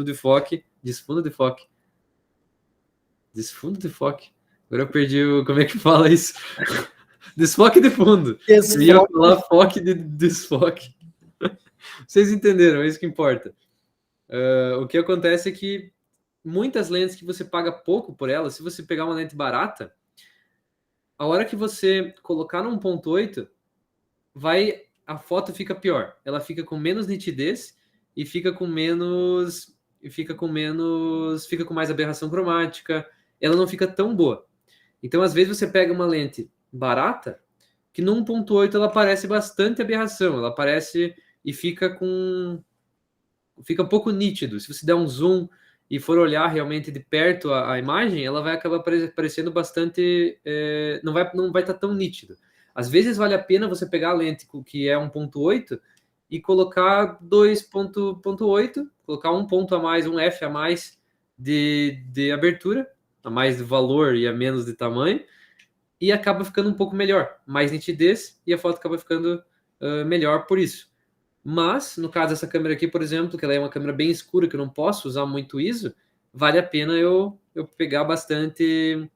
de foco. Desfundo de foco. Agora eu perdi como é que fala isso? Desfoque de fundo. Eu ia falar foque de desfoque. Vocês entenderam, é isso que importa. O que acontece é que muitas lentes que você paga pouco por elas, se você pegar uma lente barata, a hora que você colocar no 1.8, a foto fica pior. Ela fica com menos nitidez e fica com mais aberração cromática. Ela não fica tão boa. Então, às vezes, você pega uma lente barata, que no 1.8 ela aparece bastante aberração. Ela aparece e fica um pouco nítido. Se você der um zoom e for olhar realmente de perto a imagem, ela vai acabar parecendo bastante... não vai estar tão nítido. Às vezes vale a pena você pegar a lente que é 1.8 e colocar 2.8, colocar um ponto a mais, um F a mais de abertura, a mais de valor e a menos de tamanho, e acaba ficando um pouco melhor, mais nitidez, e a foto acaba ficando melhor por isso. Mas, no caso dessa câmera aqui, por exemplo, que ela é uma câmera bem escura, que eu não posso usar muito ISO, vale a pena eu pegar bastante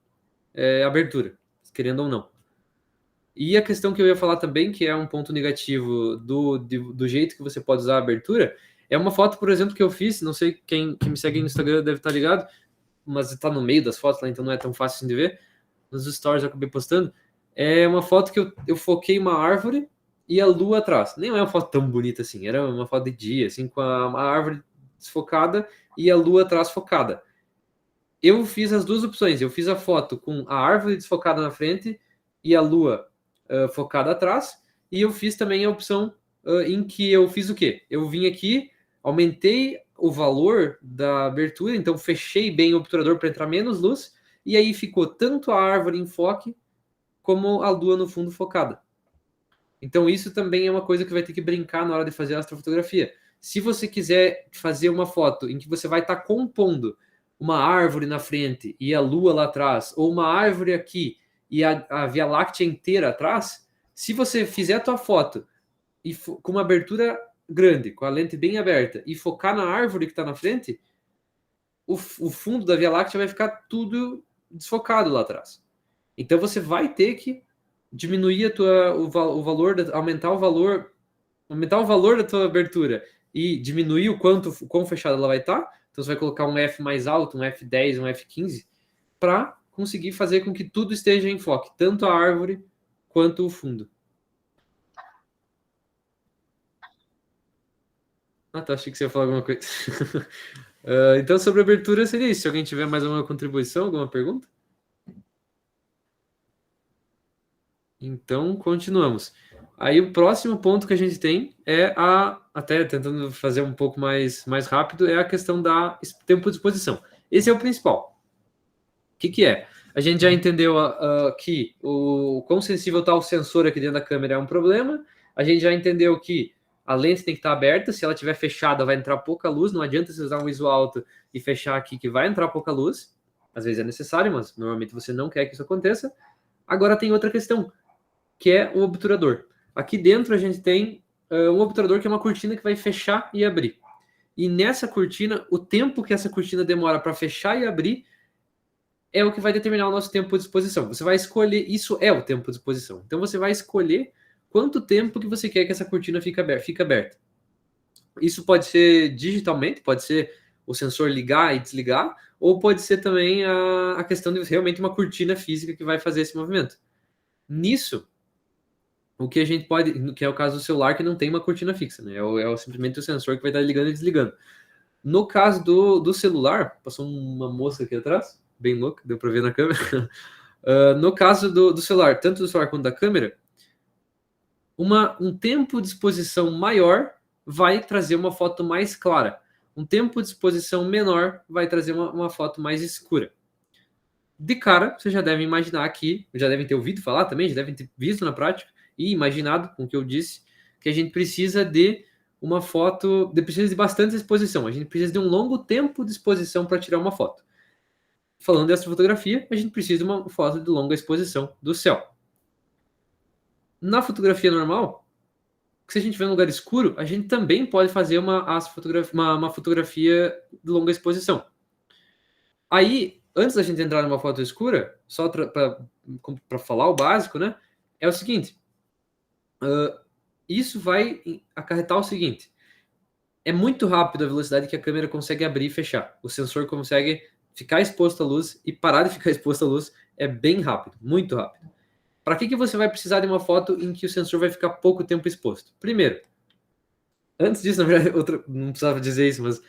abertura, querendo ou não. E a questão que eu ia falar também, que é um ponto negativo do jeito que você pode usar a abertura, é uma foto, por exemplo, que eu fiz, não sei quem me segue no Instagram deve estar ligado, mas está no meio das fotos lá, então não é tão fácil assim de ver. Nos stories eu acabei postando. É uma foto que eu foquei uma árvore e a lua atrás. Nem é uma foto tão bonita assim, era uma foto de dia, assim, com a árvore desfocada e a lua atrás focada. Eu fiz as duas opções. Eu fiz a foto com a árvore desfocada na frente e a lua focada atrás. E eu fiz também a opção em que eu fiz o quê? Eu vim aqui, aumentei o valor da abertura, então fechei bem o obturador para entrar menos luz, e aí ficou tanto a árvore em foque como a lua no fundo focada. Então isso também é uma coisa que vai ter que brincar na hora de fazer a astrofotografia. Se você quiser fazer uma foto em que você vai estar compondo uma árvore na frente e a lua lá atrás, ou uma árvore aqui e a Via Láctea inteira atrás, se você fizer a tua foto e com uma abertura grande, com a lente bem aberta, e focar na árvore que está na frente, o fundo da Via Láctea vai ficar tudo desfocado lá atrás. Então você vai ter que diminuir o valor, aumentar o valor da tua abertura e diminuir o quão fechada ela vai estar. Então você vai colocar um F mais alto, um F10, um F15, para conseguir fazer com que tudo esteja em foco, tanto a árvore quanto o fundo. Tá, achei que você ia falar alguma coisa. Então, sobre abertura seria isso. Se alguém tiver mais alguma contribuição, alguma pergunta? Então, continuamos. Aí, o próximo ponto que a gente tem é até tentando fazer um pouco mais rápido, é a questão da tempo de exposição. Esse é o principal. O que é? A gente já entendeu que o quão sensível está o sensor aqui dentro da câmera é um problema. A gente já entendeu que a lente tem que estar aberta. Se ela estiver fechada, vai entrar pouca luz. Não adianta você usar um ISO alto e fechar aqui, que vai entrar pouca luz. Às vezes é necessário, mas normalmente você não quer que isso aconteça. Agora tem outra questão, que é o obturador. Aqui dentro a gente tem um obturador que é uma cortina que vai fechar e abrir. E nessa cortina, o tempo que essa cortina demora para fechar e abrir é o que vai determinar o nosso tempo de exposição. Você vai escolher, isso é o tempo de exposição. Então você vai escolher quanto tempo que você quer que essa cortina fique aberta. Isso pode ser digitalmente, pode ser o sensor ligar e desligar, ou pode ser também a questão de realmente uma cortina física que vai fazer esse movimento. Nisso, o que a gente pode, que é o caso do celular, que não tem uma cortina fixa, né? É simplesmente o sensor que vai estar ligando e desligando. No caso do celular, passou uma moça aqui atrás, bem louca, deu para ver na câmera. No caso do celular, tanto do celular quanto da câmera, um tempo de exposição maior vai trazer uma foto mais clara. Um tempo de exposição menor vai trazer uma foto mais escura. De cara, vocês já devem imaginar aqui, já devem ter ouvido falar também, já devem ter visto na prática e imaginado com o que eu disse, que a gente precisa de uma foto, precisa de bastante exposição. A gente precisa de um longo tempo de exposição para tirar uma foto. Falando dessa fotografia, a gente precisa de uma foto de longa exposição do céu. Na fotografia normal, se a gente vê um lugar escuro, a gente também pode fazer uma fotografia de longa exposição. Aí, antes da gente entrar numa foto escura, só para falar o básico, né? É o seguinte, isso vai acarretar o seguinte, é muito rápido a velocidade que a câmera consegue abrir e fechar. O sensor consegue ficar exposto à luz e parar de ficar exposto à luz é bem rápido, muito rápido. Para que você vai precisar de uma foto em que o sensor vai ficar pouco tempo exposto? Primeiro, antes disso, na verdade, não precisava dizer isso, mas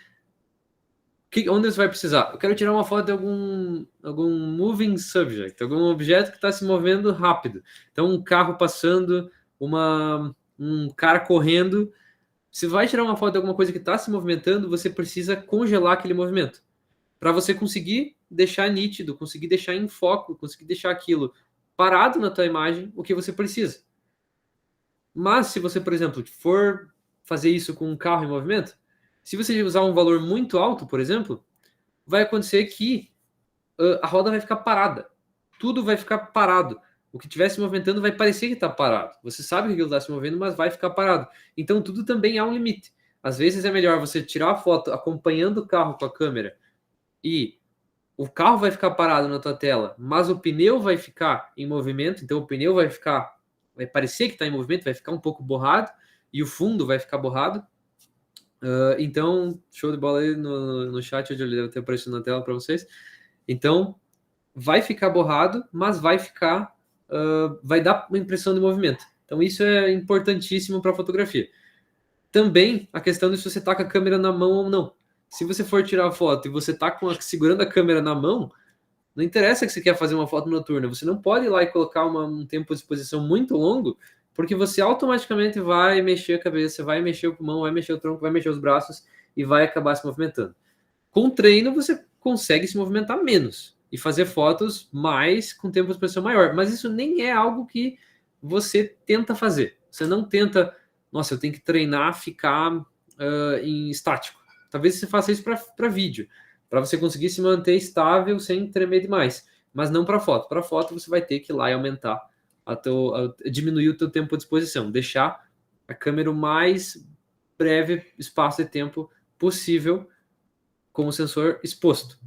onde você vai precisar? Eu quero tirar uma foto de algum moving subject, algum objeto que está se movendo rápido. Então, um carro passando, um cara correndo. Se vai tirar uma foto de alguma coisa que está se movimentando, você precisa congelar aquele movimento. Para você conseguir deixar nítido, conseguir deixar em foco, conseguir deixar aquilo parado na tua imagem, o que você precisa. Mas se você, por exemplo, for fazer isso com um carro em movimento, se você usar um valor muito alto, por exemplo, vai acontecer que a roda vai ficar parada. Tudo vai ficar parado. O que estiver se movimentando vai parecer que está parado. Você sabe que aquilo está se movendo, mas vai ficar parado. Então tudo também há um limite. Às vezes é melhor você tirar a foto acompanhando o carro com a câmera e o carro vai ficar parado na tua tela, mas o pneu vai ficar em movimento, então o pneu vai parecer que está em movimento, vai ficar um pouco borrado e o fundo vai ficar borrado. Então, show de bola aí no chat, onde ele deve ter aparecido na tela para vocês. Então, vai ficar borrado, mas vai dar uma impressão de movimento. Então, isso é importantíssimo para a fotografia. Também a questão de se você está com a câmera na mão ou não. Se você for tirar a foto e você está segurando a câmera na mão, não interessa que você quer fazer uma foto noturna. Você não pode ir lá e colocar um tempo de exposição muito longo, porque você automaticamente vai mexer a cabeça, vai mexer o pulmão, vai mexer o tronco, vai mexer os braços e vai acabar se movimentando. Com treino, você consegue se movimentar menos e fazer fotos com tempo de exposição maior. Mas isso nem é algo que você tenta fazer. Você não tenta, nossa, eu tenho que treinar, ficar em estático. Talvez você faça isso para vídeo, para você conseguir se manter estável sem tremer demais, mas não para foto. Para foto você vai ter que ir lá e aumentar, diminuir o teu tempo de exposição, deixar a câmera o mais breve espaço de tempo possível com o sensor exposto.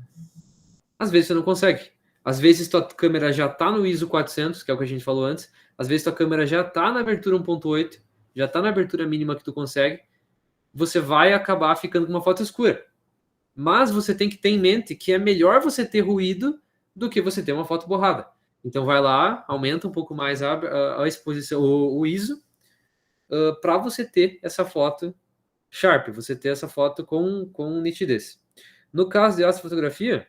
Às vezes você não consegue. Às vezes tua câmera já está no ISO 400, que é o que a gente falou antes. Às vezes tua câmera já está na abertura 1.8, já está na abertura mínima que tu consegue. Você vai acabar ficando com uma foto escura. Mas você tem que ter em mente que é melhor você ter ruído do que você ter uma foto borrada. Então vai lá, aumenta um pouco mais a exposição, o ISO, para você ter essa foto sharp, você ter essa foto com nitidez. No caso de astrofotografia,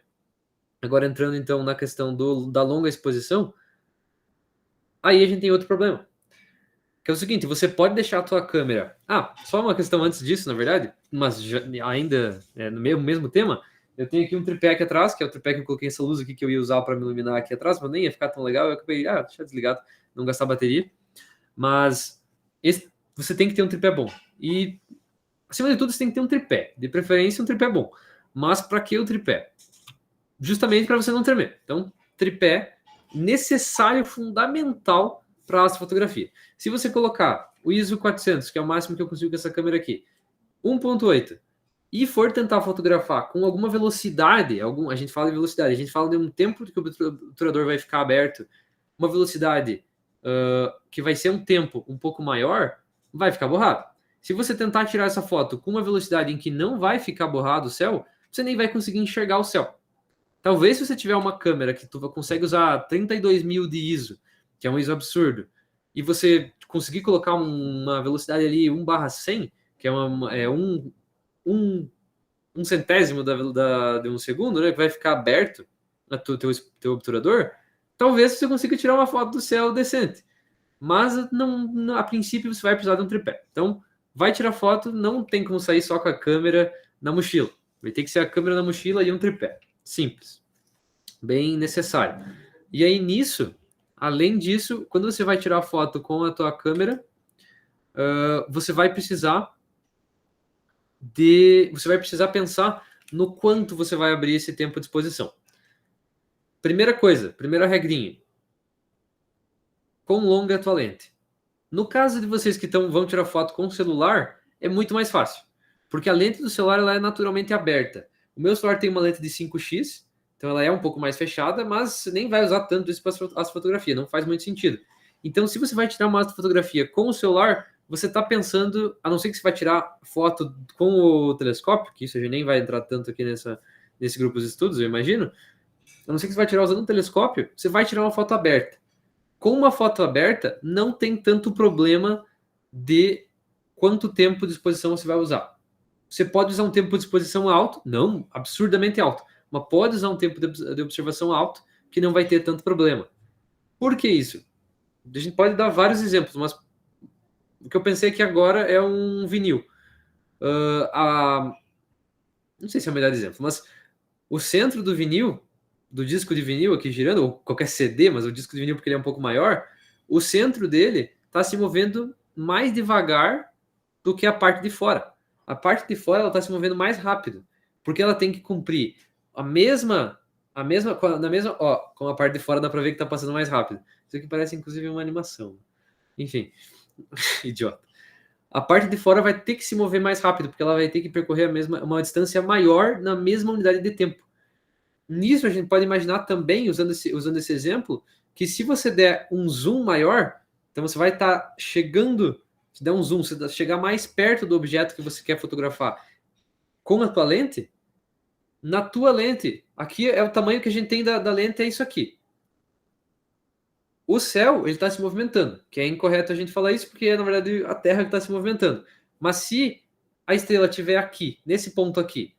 agora entrando então na questão da longa exposição, aí a gente tem outro problema. Que é o seguinte, você pode deixar a tua câmera... só uma questão antes disso, na verdade, mas ainda no mesmo tema, eu tenho aqui um tripé aqui atrás, que é o tripé que eu coloquei essa luz aqui que eu ia usar para me iluminar aqui atrás, mas nem ia ficar tão legal, eu acabei, deixa desligado, não gastar bateria. Mas você tem que ter um tripé bom. E, acima de tudo, você tem que ter um tripé. De preferência, um tripé bom. Mas para que o tripé? Justamente para você não tremer. Então, tripé necessário, fundamental para a astrofotografia. Se você colocar o ISO 400, que é o máximo que eu consigo com essa câmera aqui, 1.8, e for tentar fotografar com alguma velocidade, a gente fala de velocidade, a gente fala de um tempo que o obturador vai ficar aberto, uma velocidade que vai ser um tempo um pouco maior, vai ficar borrado. Se você tentar tirar essa foto com uma velocidade em que não vai ficar borrado o céu, você nem vai conseguir enxergar o céu. Talvez se você tiver uma câmera que tu consegue usar 32.000 de ISO, que é um ISO absurdo, e você conseguir colocar uma velocidade ali 1/100, que é um centésimo de um segundo, né, que vai ficar aberto no teu obturador, talvez você consiga tirar uma foto do céu decente. Mas a princípio você vai precisar de um tripé. Então, vai tirar foto, não tem como sair só com a câmera na mochila. Vai ter que ser a câmera na mochila e um tripé. Simples. Bem necessário. E aí, nisso, além disso, quando você vai tirar a foto com a tua câmera, você vai precisar pensar no quanto você vai abrir esse tempo de exposição. Primeira regrinha. Quão longa é a tua lente? No caso de vocês que vão tirar foto com o celular, é muito mais fácil. Porque a lente do celular ela é naturalmente aberta. O meu celular tem uma lente de 5x, então ela é um pouco mais fechada, mas nem vai usar tanto isso para as fotografias, não faz muito sentido. Então, se você vai tirar uma fotografia com o celular, você está pensando, a não ser que você vai tirar foto com o telescópio, que isso a gente nem vai entrar tanto aqui nesse grupo de estudos, eu imagino, a não ser que você vai tirar usando um telescópio, você vai tirar uma foto aberta. Com uma foto aberta, não tem tanto problema de quanto tempo de exposição você vai usar. Você pode usar um tempo de exposição alto, não absurdamente alto, mas pode usar um tempo de observação alto que não vai ter tanto problema. Por que isso? A gente pode dar vários exemplos, mas o que eu pensei aqui agora é um vinil. Não sei se é o melhor exemplo, mas o centro do vinil, do disco de vinil aqui girando, ou qualquer CD, mas o disco de vinil porque ele é um pouco maior, o centro dele está se movendo mais devagar do que a parte de fora. A parte de fora ela está se movendo mais rápido, porque ela tem que cumprir com a parte de fora dá para ver que está passando mais rápido. Isso aqui parece inclusive uma animação. Enfim, idiota. A parte de fora vai ter que se mover mais rápido, porque ela vai ter que percorrer uma distância maior na mesma unidade de tempo. Nisso a gente pode imaginar também, usando esse exemplo, que se você der um zoom maior, então você vai estar chegando, se der um zoom, você chegar mais perto do objeto que você quer fotografar com a tua lente, na tua lente, aqui é o tamanho que a gente tem da lente, é isso aqui. O céu, ele está se movimentando, que é incorreto a gente falar isso, porque é, na verdade, a Terra que está se movimentando. Mas se a estrela estiver aqui, nesse ponto aqui,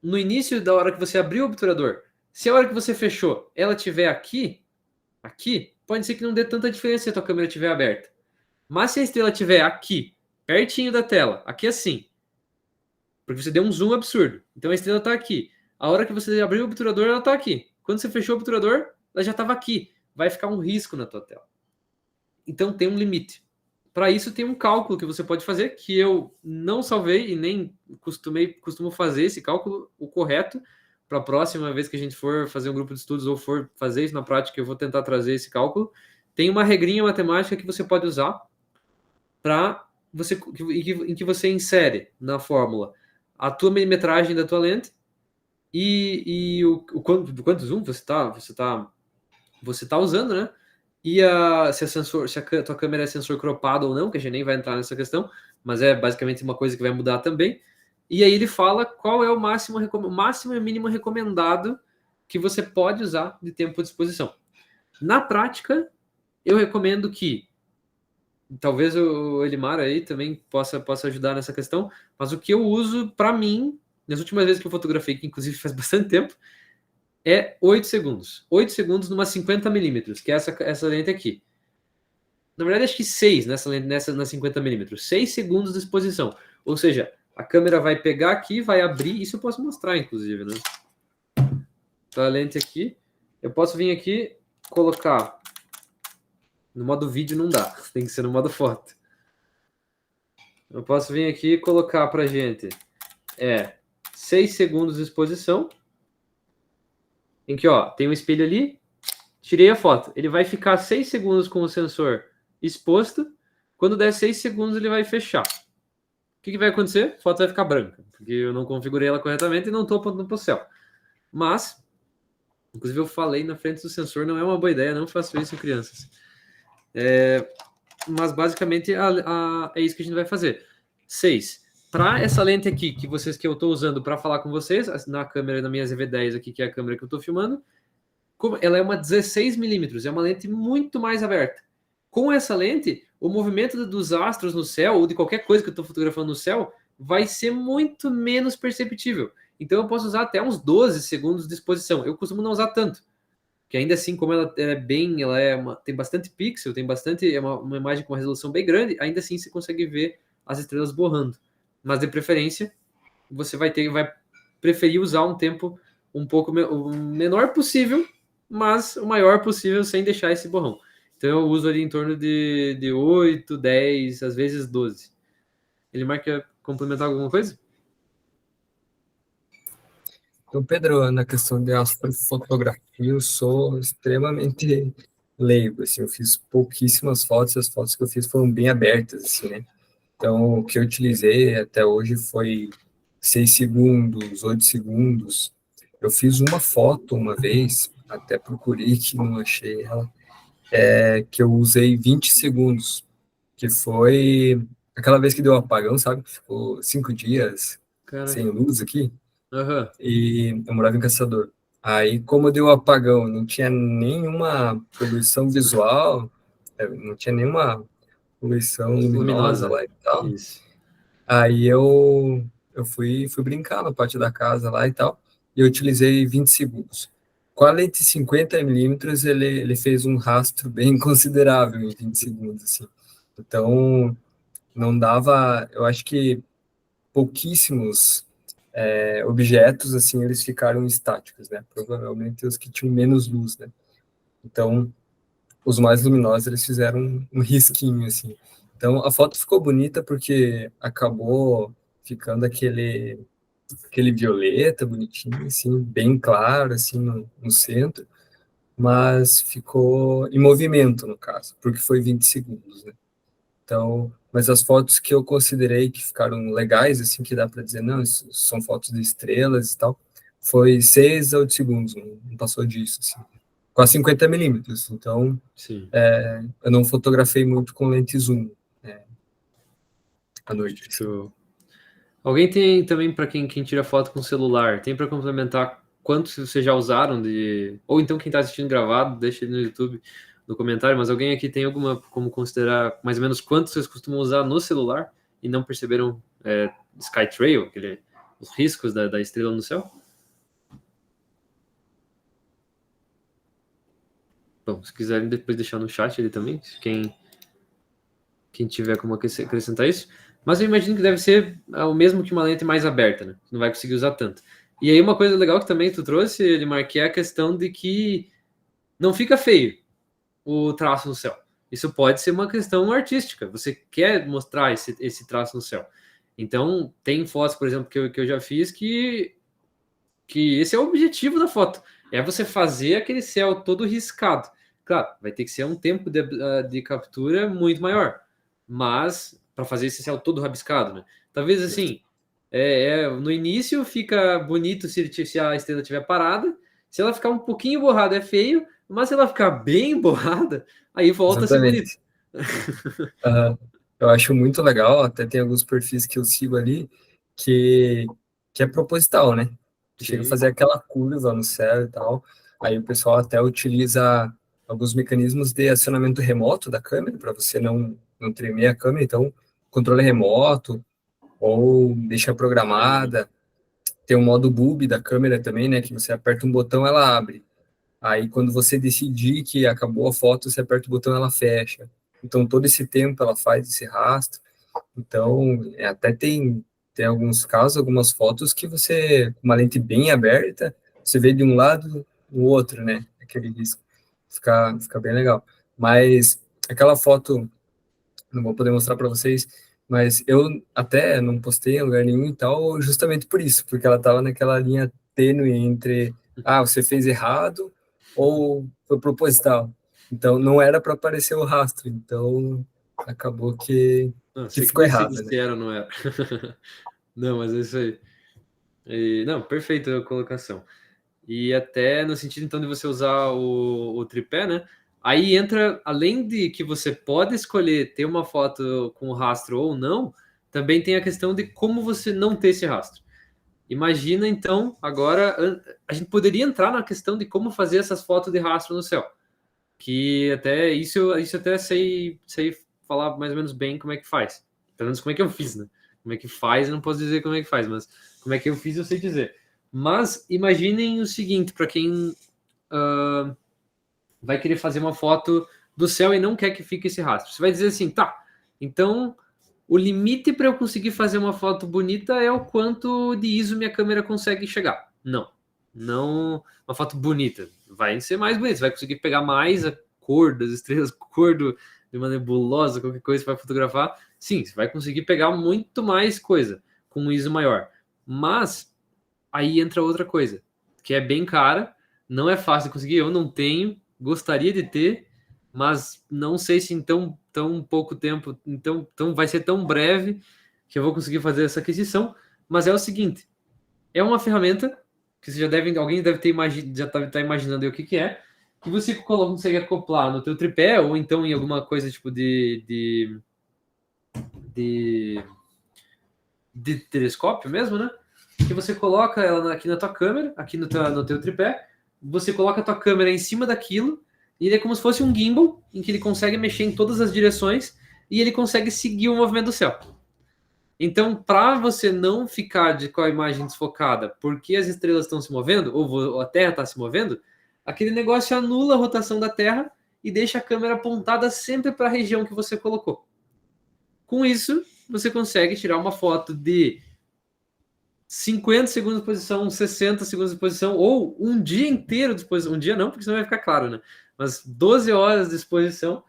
no início da hora que você abriu o obturador, se a hora que você fechou, ela estiver aqui, pode ser que não dê tanta diferença se a tua câmera estiver aberta. Mas se a estrela estiver aqui, pertinho da tela, aqui assim, porque você deu um zoom absurdo, então a estrela está aqui. A hora que você abriu o obturador, ela está aqui. Quando você fechou o obturador, ela já estava aqui. Vai ficar um risco na tua tela. Então tem um limite. Para isso tem um cálculo que você pode fazer, que eu não salvei e nem costumo fazer esse cálculo, o correto, para a próxima vez que a gente for fazer um grupo de estudos ou for fazer isso na prática, eu vou tentar trazer esse cálculo. Tem uma regrinha matemática que você pode usar em que você insere na fórmula a tua milimetragem da tua lente e quanto zoom você tá usando, né? E se a tua câmera é sensor cropado ou não, que a gente nem vai entrar nessa questão, mas é basicamente uma coisa que vai mudar também. E aí ele fala qual é o máximo e mínimo recomendado que você pode usar de tempo à disposição. Na prática, eu recomendo que talvez o Elimar aí também possa ajudar nessa questão, mas o que eu uso para mim, nas últimas vezes que eu fotografei, que inclusive faz bastante tempo, é 8 segundos. 8 segundos numa 50mm, que é essa lente aqui. Na verdade, acho que 6 na 50mm. 6 segundos de exposição. Ou seja, a câmera vai pegar aqui, vai abrir. Isso eu posso mostrar, inclusive, né? Tá a lente aqui. Eu posso vir aqui, colocar... No modo vídeo não dá. Tem que ser no modo foto. Eu posso vir aqui e colocar pra gente 6 segundos de exposição. Em que, ó, tem um espelho ali. Tirei a foto. Ele vai ficar 6 segundos com o sensor exposto. Quando der 6 segundos, ele vai fechar. O que vai acontecer? A foto vai ficar branca, porque eu não configurei ela corretamente e não estou apontando para o céu. Mas, inclusive eu falei na frente do sensor, não é uma boa ideia, não faço isso em crianças. Mas basicamente é isso que a gente vai fazer. 6. Para essa lente aqui que eu estou usando para falar com vocês, na câmera da minha ZV-10 aqui, que é a câmera que eu estou filmando, ela é uma 16mm, é uma lente muito mais aberta. Com essa lente, o movimento dos astros no céu, ou de qualquer coisa que eu estou fotografando no céu, vai ser muito menos perceptível. Então eu posso usar até uns 12 segundos de exposição. Eu costumo não usar tanto, que ainda assim, como ela tem bastante pixel, é uma imagem com uma resolução bem grande, ainda assim você consegue ver as estrelas borrando. Mas de preferência, você vai preferir usar um tempo um pouco o menor possível, mas o maior possível sem deixar esse borrão. Então eu uso ali em torno de 8, 10, às vezes 12. Ele quer complementar alguma coisa? Então, Pedro, na questão de astrofotografia, eu sou extremamente leigo, assim, eu fiz pouquíssimas fotos, as fotos que eu fiz foram bem abertas, assim, né? Então, o que eu utilizei até hoje foi 6 segundos, 8 segundos. Eu fiz uma foto uma vez, até procurei que não achei ela, que eu usei 20 segundos, que foi aquela vez que deu um apagão, sabe? Ficou 5 dias sem luz aqui. Uhum. E eu morava em Caçador. Aí, como deu um apagão, não tinha nenhuma poluição visual, não tinha nenhuma poluição luminosa lá e tal. Isso. Aí eu fui brincar na parte da casa lá e tal, e eu utilizei 20 segundos. Com a lente 50mm, ele fez um rastro bem considerável em 20 segundos, assim. Então, não dava, eu acho que pouquíssimos objetos, assim, eles ficaram estáticos, né? Provavelmente os que tinham menos luz, né? Então, os mais luminosos, eles fizeram um risquinho, assim. Então, a foto ficou bonita porque acabou ficando aquele violeta bonitinho, assim, bem claro, assim, no centro, mas ficou em movimento, no caso, porque foi 20 segundos, né? Então, mas as fotos que eu considerei que ficaram legais, assim, que dá para dizer, não, isso são fotos de estrelas e tal, foi 6 a 8 segundos, não passou disso, assim. Com a 50mm, então, eu não fotografei muito com lente zoom à noite. Show. Alguém tem também, para quem tira foto com celular, tem para complementar quantos vocês já usaram ou então quem está assistindo gravado, deixa ele no YouTube, no comentário, mas alguém aqui tem alguma como considerar mais ou menos quantos vocês costumam usar no celular e não perceberam Skytrail, os riscos da estrela no céu? Bom, se quiserem depois deixar no chat ele também, quem tiver como acrescentar isso. Mas eu imagino que deve ser o mesmo que uma lente mais aberta, né? Não vai conseguir usar tanto. E aí uma coisa legal que também tu trouxe, Elimar, que é a questão de que não fica feio o traço no céu. Isso pode ser uma questão artística. Você quer mostrar esse traço no céu. Então, tem fotos, por exemplo, que eu já fiz que esse é o objetivo da foto. É você fazer aquele céu todo riscado. Claro, vai ter que ser um tempo de captura muito maior. Mas, para fazer esse céu todo rabiscado, né? Talvez, assim, No início fica bonito se a estrela estiver parada, se ela ficar um pouquinho borrada é feio, mas se ela ficar bem borrada, aí volta a ser bonito. Aham. Eu acho muito legal, até tem alguns perfis que eu sigo ali, que, que é proposital, né? Chega a Sim. fazer aquela curva no céu e tal. Aí o pessoal até utiliza alguns mecanismos de acionamento remoto da câmera, para você não tremer a câmera. Então, controle remoto, ou deixa programada. Tem o modo bulb da câmera também, né? Que você aperta um botão, ela abre. Aí, quando você decidir que acabou a foto, você aperta o botão, ela fecha. Então, todo esse tempo ela faz esse rastro. Então, até tem alguns casos, algumas fotos que você, com uma lente bem aberta, você vê de um lado o outro, né? Aquele risco. Fica bem legal. Mas aquela foto, não vou poder mostrar para vocês, mas eu até não postei em lugar nenhum e tal, justamente por isso, porque ela estava naquela linha tênue entre, você fez errado ou foi proposital. Então, não era para aparecer o rastro, então acabou Não, que sei que ficou você errado, disse né? que era, não era. Não, mas é isso aí. Não, perfeita a colocação. E até no sentido, então, de você usar o tripé, né? Aí entra, além de que você pode escolher ter uma foto com rastro ou não, também tem a questão de como você não ter esse rastro. Imagina, então, agora, a gente poderia entrar na questão de como fazer essas fotos de rastro no céu. Que até isso até sei falar mais ou menos bem como é que faz. Pelo menos como é que eu fiz, né? Como é que faz, eu não posso dizer como é que faz, mas como é que eu fiz, eu sei dizer. Mas imaginem o seguinte, para quem vai querer fazer uma foto do céu e não quer que fique esse rastro. Você vai dizer assim, tá, então o limite para eu conseguir fazer uma foto bonita é o quanto de ISO minha câmera consegue chegar. Não uma foto bonita. Vai ser mais bonita, você vai conseguir pegar mais a cor das estrelas, cor de uma nebulosa, qualquer coisa que você vai fotografar. Sim, você vai conseguir pegar muito mais coisa com um ISO maior. Mas aí entra outra coisa, que é bem cara, não é fácil de conseguir, eu não tenho, gostaria de ter, mas não sei se em tão pouco tempo, então vai ser tão breve que eu vou conseguir fazer essa aquisição. Mas é o seguinte, é uma ferramenta que você alguém deve ter já tá imaginando aí o que que é, que você consegue acoplar no teu tripé ou então em alguma coisa tipo de, de telescópio mesmo, né? Que você coloca ela aqui na tua câmera, aqui no teu tripé, você coloca a tua câmera em cima daquilo, e ele é como se fosse um gimbal, em que ele consegue mexer em todas as direções, e ele consegue seguir o movimento do céu. Então, para você não ficar com a imagem desfocada porque as estrelas estão se movendo, ou a Terra está se movendo, aquele negócio anula a rotação da Terra e deixa a câmera apontada sempre para a região que você colocou. Com isso, você consegue tirar uma foto de 50 segundos de posição, 60 segundos de posição, ou um dia inteiro de exposição. Um dia não, porque senão vai ficar claro, né? Mas 12 horas de exposição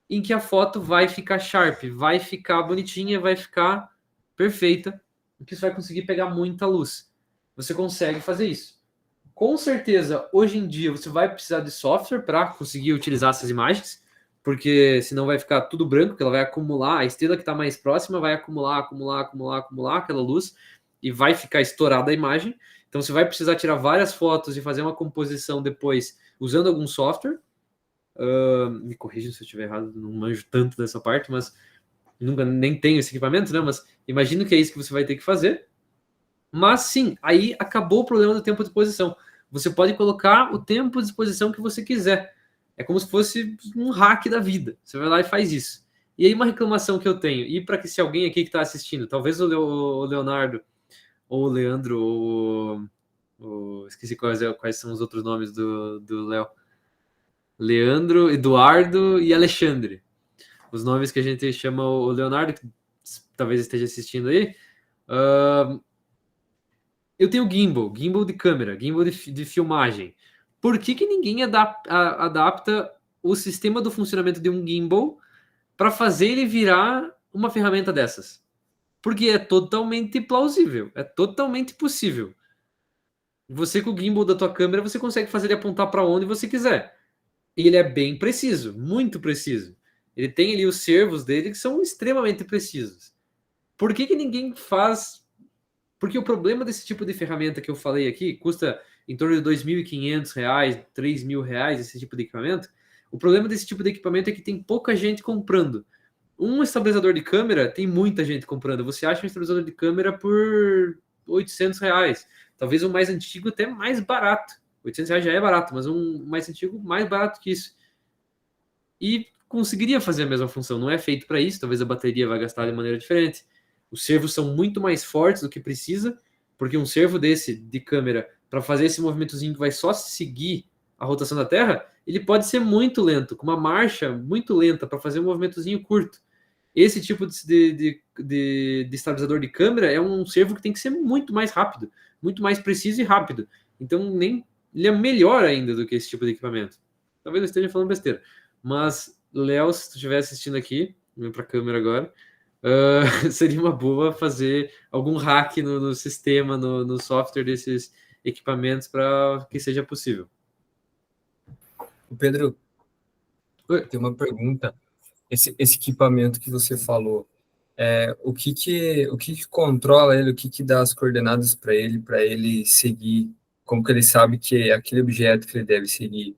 em que a foto vai ficar sharp, vai ficar bonitinha, vai ficar perfeita, porque você vai conseguir pegar muita luz. Você consegue fazer isso. Com certeza, hoje em dia, você vai precisar de software para conseguir utilizar essas imagens, porque senão vai ficar tudo branco, porque ela vai acumular, a estrela que está mais próxima vai acumular aquela luz, e vai ficar estourada a imagem. Então você vai precisar tirar várias fotos e fazer uma composição depois usando algum software. Me corrija se eu estiver errado, não manjo tanto dessa parte, mas nunca nem tenho esse equipamento, né? Mas imagino que é isso que você vai ter que fazer. Mas sim, aí acabou o problema do tempo de exposição. Você pode colocar o tempo de exposição que você quiser. É como se fosse um hack da vida. Você vai lá e faz isso. E aí uma reclamação que eu tenho, e para que se alguém aqui que está assistindo, talvez o Leonardo ou o Leandro, esqueci quais são os outros nomes do Léo. Leandro, Eduardo e Alexandre. Os nomes que a gente chama o Leonardo, que talvez esteja assistindo aí. Eu tenho gimbal de câmera, gimbal de filmagem. Por que ninguém adapta o sistema do funcionamento de um gimbal para fazer ele virar uma ferramenta dessas? Porque é totalmente plausível, é totalmente possível. Você com o gimbal da tua câmera, você consegue fazer ele apontar para onde você quiser. E ele é bem preciso, muito preciso. Ele tem ali os servos dele que são extremamente precisos. Por que ninguém faz Porque o problema desse tipo de ferramenta que eu falei aqui, custa em torno de R$2.500, R$3.000, esse tipo de equipamento. O problema desse tipo de equipamento é que tem pouca gente comprando. Um estabilizador de câmera tem muita gente comprando. Você acha um estabilizador de câmera por R$800. Talvez um mais antigo até mais barato. R$800 já é barato, mas um mais antigo mais barato que isso. E conseguiria fazer a mesma função. Não é feito para isso, talvez a bateria vai gastar de maneira diferente. Os servos são muito mais fortes do que precisa, porque um servo desse de câmera, para fazer esse movimentozinho que vai só seguir a rotação da Terra, ele pode ser muito lento, com uma marcha muito lenta para fazer um movimentozinho curto. Esse tipo de estabilizador de câmera é um servo que tem que ser muito mais rápido, muito mais preciso e rápido. Então, ele é melhor ainda do que esse tipo de equipamento. Talvez eu esteja falando besteira. Mas, Léo, se tu estiver assistindo aqui, vem para a câmera agora, seria uma boa fazer algum hack no sistema, no software desses equipamentos para que seja possível. Pedro, Oi. tem uma pergunta. Esse equipamento que você falou, o que controla ele, o que dá as coordenadas para ele seguir? Como que ele sabe que é aquele objeto que ele deve seguir?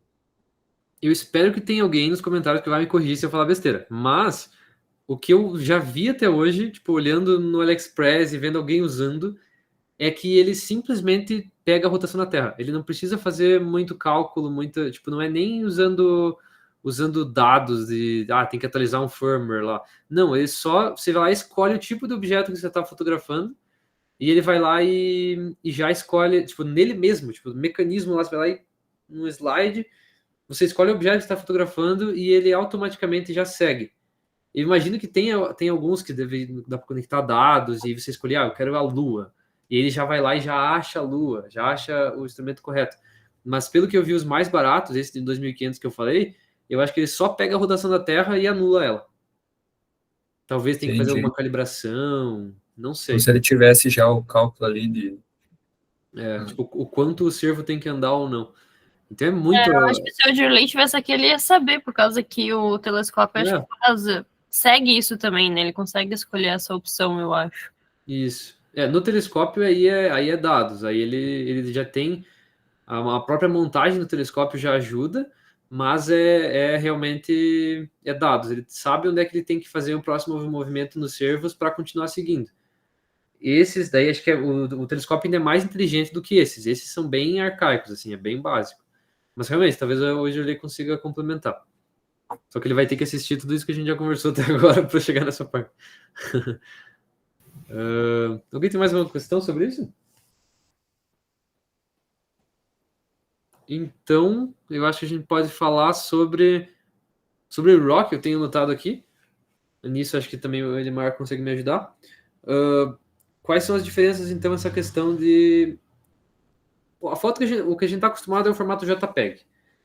Eu espero que tenha alguém nos comentários que vai me corrigir se eu falar besteira. Mas o que eu já vi até hoje, tipo, olhando no AliExpress e vendo alguém usando, é que ele simplesmente pega a rotação da Terra. Ele não precisa fazer muito cálculo, tipo, não é nem usando dados de, tem que atualizar um firmware lá. Não, você vai lá e escolhe o tipo de objeto que você está fotografando, e ele vai lá e já escolhe, tipo, nele mesmo, tipo, o mecanismo lá, você vai lá e no slide, você escolhe o objeto que está fotografando e ele automaticamente já segue. Eu imagino que tem alguns que dá para conectar dados e você escolher, eu quero a Lua. E ele já vai lá e já acha a Lua, já acha o instrumento correto. Mas pelo que eu vi, os mais baratos, esse de 2.500 que eu falei, eu acho que ele só pega a rotação da Terra e anula ela. Talvez tenha que fazer alguma calibração, não sei. Como se ele tivesse já o cálculo ali de... Tipo, o quanto o servo tem que andar ou não. Então é muito... eu acho que se o Dirley tivesse aqui, ele ia saber, por causa que o telescópio acho que segue isso também, né? Ele consegue escolher essa opção, eu acho. Isso. No telescópio aí é dados, aí ele já tem a própria montagem do telescópio já ajuda, mas realmente dados. Ele sabe onde é que ele tem que fazer o próximo movimento nos servos para continuar seguindo. Esses daí, acho que o telescópio ainda é mais inteligente do que esses. Esses são bem arcaicos, assim, é bem básico. Mas realmente, talvez hoje ele consiga complementar. Só que ele vai ter que assistir tudo isso que a gente já conversou até agora para chegar nessa parte. Alguém tem mais uma questão sobre isso? Então, eu acho que a gente pode falar sobre o Rock, eu tenho anotado aqui. Nisso, acho que também o Edmar consegue me ajudar. Quais são as diferenças, então, essa questão de... A foto o que a gente está acostumado é o formato JPEG.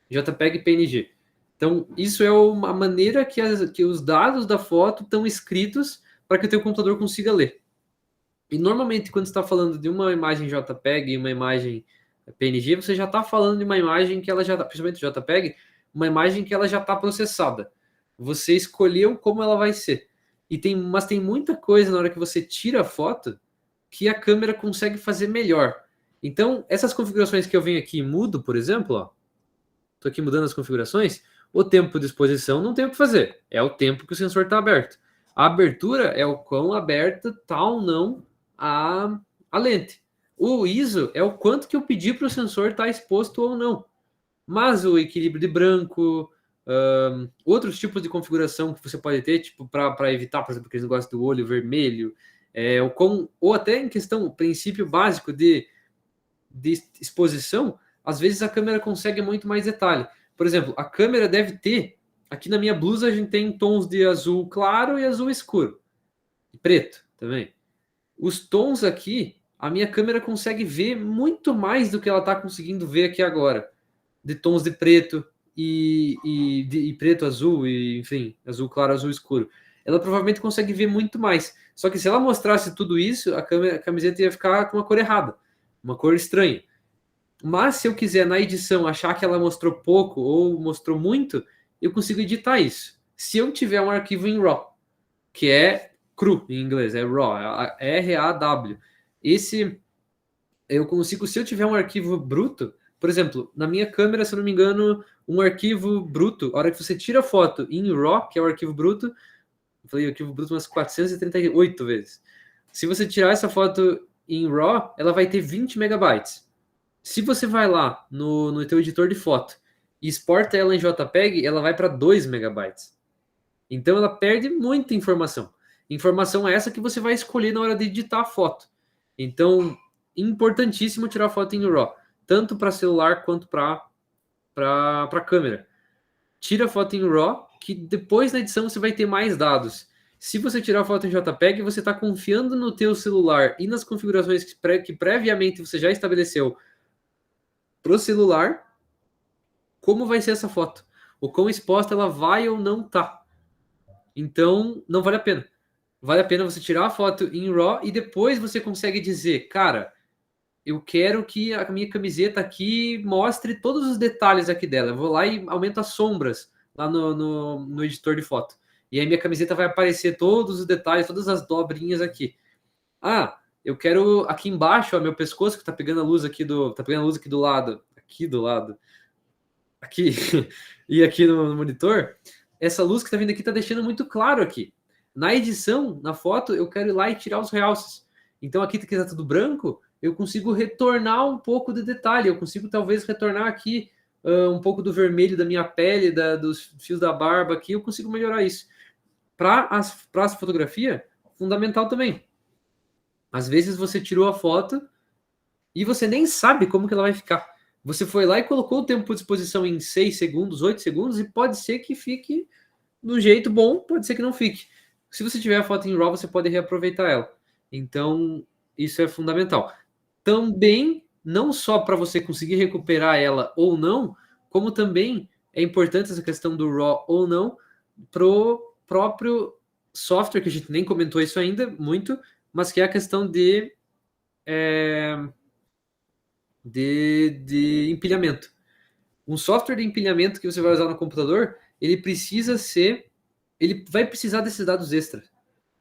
JPEG e PNG. Então, isso é uma maneira que os dados da foto estão escritos para que o teu computador consiga ler. E, normalmente, quando você está falando de uma imagem JPEG e uma imagem PNG, você já está falando de uma imagem que ela já está, principalmente JPEG, uma imagem que ela já está processada. Você escolheu como ela vai ser. Mas tem muita coisa na hora que você tira a foto que a câmera consegue fazer melhor. Então, essas configurações que eu venho aqui e mudo, por exemplo, estou aqui mudando as configurações, o tempo de exposição não tem o que fazer. É o tempo que o sensor está aberto. A abertura é o quão aberta está ou não a lente. O ISO é o quanto que eu pedi para o sensor estar exposto ou não. Mas o equilíbrio de branco, outros tipos de configuração que você pode ter, tipo para evitar, por exemplo, aqueles negócios do olho vermelho, ou até em questão, o princípio básico de exposição, às vezes a câmera consegue muito mais detalhe. Por exemplo, a câmera deve ter, aqui na minha blusa a gente tem tons de azul claro e azul escuro. E preto também. Os tons aqui, a minha câmera consegue ver muito mais do que ela está conseguindo ver aqui agora. De tons de preto e preto, azul, e enfim, azul claro, azul escuro. Ela provavelmente consegue ver muito mais. Só que se ela mostrasse tudo isso, a camiseta ia ficar com uma cor errada. Uma cor estranha. Mas se eu quiser na edição achar que ela mostrou pouco ou mostrou muito, eu consigo editar isso. Se eu tiver um arquivo em RAW, que é cru em inglês, é RAW, é RAW. eu consigo, se eu tiver um arquivo bruto, por exemplo, na minha câmera, se eu não me engano, um arquivo bruto, a hora que você tira a foto em RAW, que é o arquivo bruto, eu falei arquivo bruto umas 438 vezes. Se você tirar essa foto em RAW, ela vai ter 20 megabytes. Se você vai lá no teu editor de foto e exporta ela em JPEG, ela vai para 2 megabytes. Então ela perde muita informação. Informação essa que você vai escolher na hora de editar a foto. Então, importantíssimo tirar foto em RAW, tanto para celular quanto para câmera. Tira a foto em RAW, que depois na edição você vai ter mais dados. Se você tirar a foto em JPEG, você está confiando no teu celular e nas configurações que previamente você já estabeleceu para o celular, como vai ser essa foto. O quão exposta ela vai ou não tá. Então, não vale a pena. Vale a pena você tirar a foto em RAW e depois você consegue dizer, cara, eu quero que a minha camiseta aqui mostre todos os detalhes aqui dela. Eu vou lá e aumento as sombras lá no editor de foto. E aí minha camiseta vai aparecer todos os detalhes, todas as dobrinhas aqui. Ah, eu quero aqui embaixo, ó, meu pescoço que tá pegando a luz aqui do lado, aqui do lado, aqui e aqui no monitor. Essa luz que tá vindo aqui tá deixando muito claro aqui. Na edição, na foto, eu quero ir lá e tirar os realces. Então aqui que tá tudo branco, eu consigo retornar um pouco de detalhe. Eu consigo talvez retornar aqui um pouco do vermelho da minha pele, dos fios da barba aqui. Eu consigo melhorar isso. Para a fotografia, fundamental também. Às vezes você tirou a foto e você nem sabe como que ela vai ficar. Você foi lá e colocou o tempo de exposição em 6 segundos, 8 segundos, e pode ser que fique de um jeito bom, pode ser que não fique. Se você tiver a foto em RAW, você pode reaproveitar ela. Então, isso é fundamental. Também, não só para você conseguir recuperar ela ou não, como também é importante essa questão do RAW ou não pro próprio software, que a gente nem comentou isso ainda muito, mas que é a questão de empilhamento. Um software de empilhamento que você vai usar no computador, ele vai precisar desses dados extras.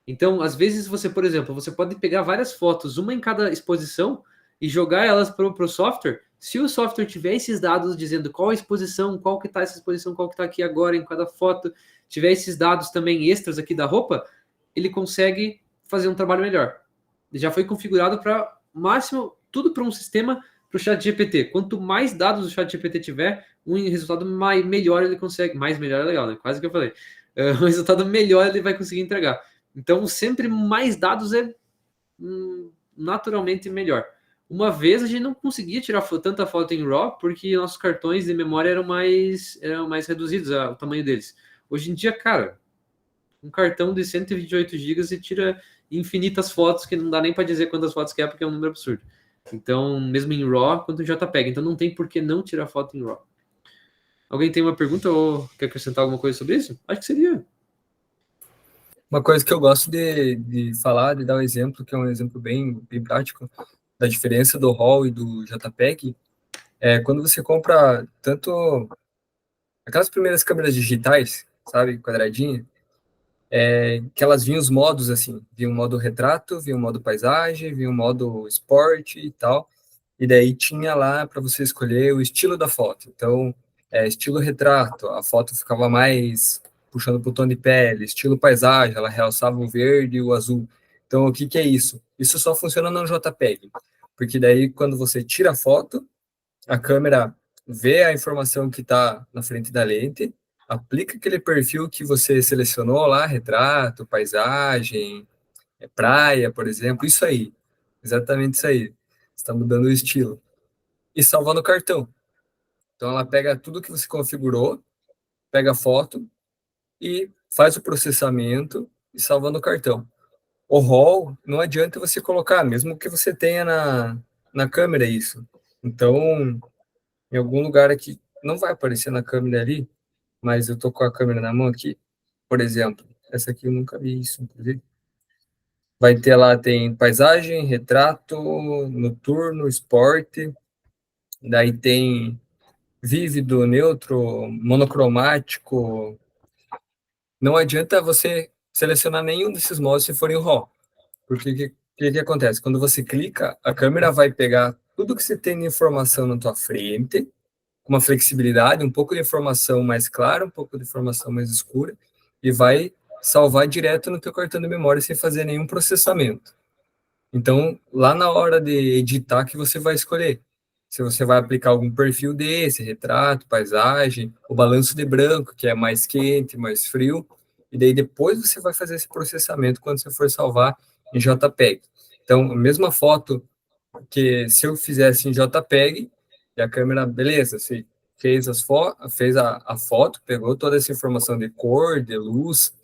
Então, às vezes você, por exemplo, você pode pegar várias fotos, uma em cada exposição, e jogar elas para o software. Se o software tiver esses dados dizendo qual a exposição, qual que está essa exposição, qual que está aqui agora em cada foto, tiver esses dados também extras aqui da roupa, ele consegue fazer um trabalho melhor. Já foi configurado para máximo, tudo para um sistema para o ChatGPT. Quanto mais dados o ChatGPT tiver, um resultado melhor ele consegue. Mais melhor é legal, né? Quase que eu falei. Um resultado melhor ele vai conseguir entregar. Então, sempre mais dados é naturalmente melhor. Uma vez a gente não conseguia tirar tanta foto em RAW porque nossos cartões de memória eram mais reduzidos, o tamanho deles. Hoje em dia, cara, um cartão de 128 GB e tira infinitas fotos que não dá nem para dizer quantas fotos que é porque é um número absurdo. Então, mesmo em RAW quanto em JPEG. Então, não tem por que não tirar foto em RAW. Alguém tem uma pergunta ou quer acrescentar alguma coisa sobre isso? Acho que seria. Uma coisa que eu gosto de falar, de dar um exemplo, que é um exemplo bem prático, da diferença do RAW e do JPEG, é quando você compra tanto aquelas primeiras câmeras digitais, sabe, quadradinha, que elas vinham os modos assim, vinha um modo retrato, vinha um modo paisagem, vinha um modo esporte e tal, e daí tinha lá para você escolher o estilo da foto. Então, estilo retrato, a foto ficava mais puxando para o tom de pele, estilo paisagem, ela realçava o verde e o azul. Então, o que é isso? Isso só funciona no JPEG, porque daí quando você tira a foto, a câmera vê a informação que está na frente da lente, aplica aquele perfil que você selecionou lá, retrato, paisagem, praia, por exemplo, isso aí, exatamente isso aí. Está mudando o estilo. E salva no cartão. Então ela pega tudo que você configurou, pega a foto e faz o processamento e salva no cartão. O RAW não adianta você colocar, mesmo que você tenha na câmera isso. Então, em algum lugar aqui, não vai aparecer na câmera ali, mas eu tô com a câmera na mão aqui, por exemplo, essa aqui eu nunca vi isso, inclusive. Vai ter lá, tem paisagem, retrato, noturno, esporte, daí tem vívido, neutro, monocromático. Não adianta você selecionar nenhum desses modos se for em RAW, porque que acontece? Quando você clica, a câmera vai pegar tudo que você tem de informação na tua frente, com uma flexibilidade, um pouco de informação mais clara, um pouco de informação mais escura, e vai salvar direto no teu cartão de memória sem fazer nenhum processamento. Então, lá na hora de editar que você vai escolher se você vai aplicar algum perfil desse, retrato, paisagem, o balanço de branco, que é mais quente, mais frio, e daí depois você vai fazer esse processamento quando você for salvar em JPEG. Então, a mesma foto que se eu fizesse em JPEG, e a câmera, beleza, você fez, fez a foto, pegou toda essa informação de cor, de luz,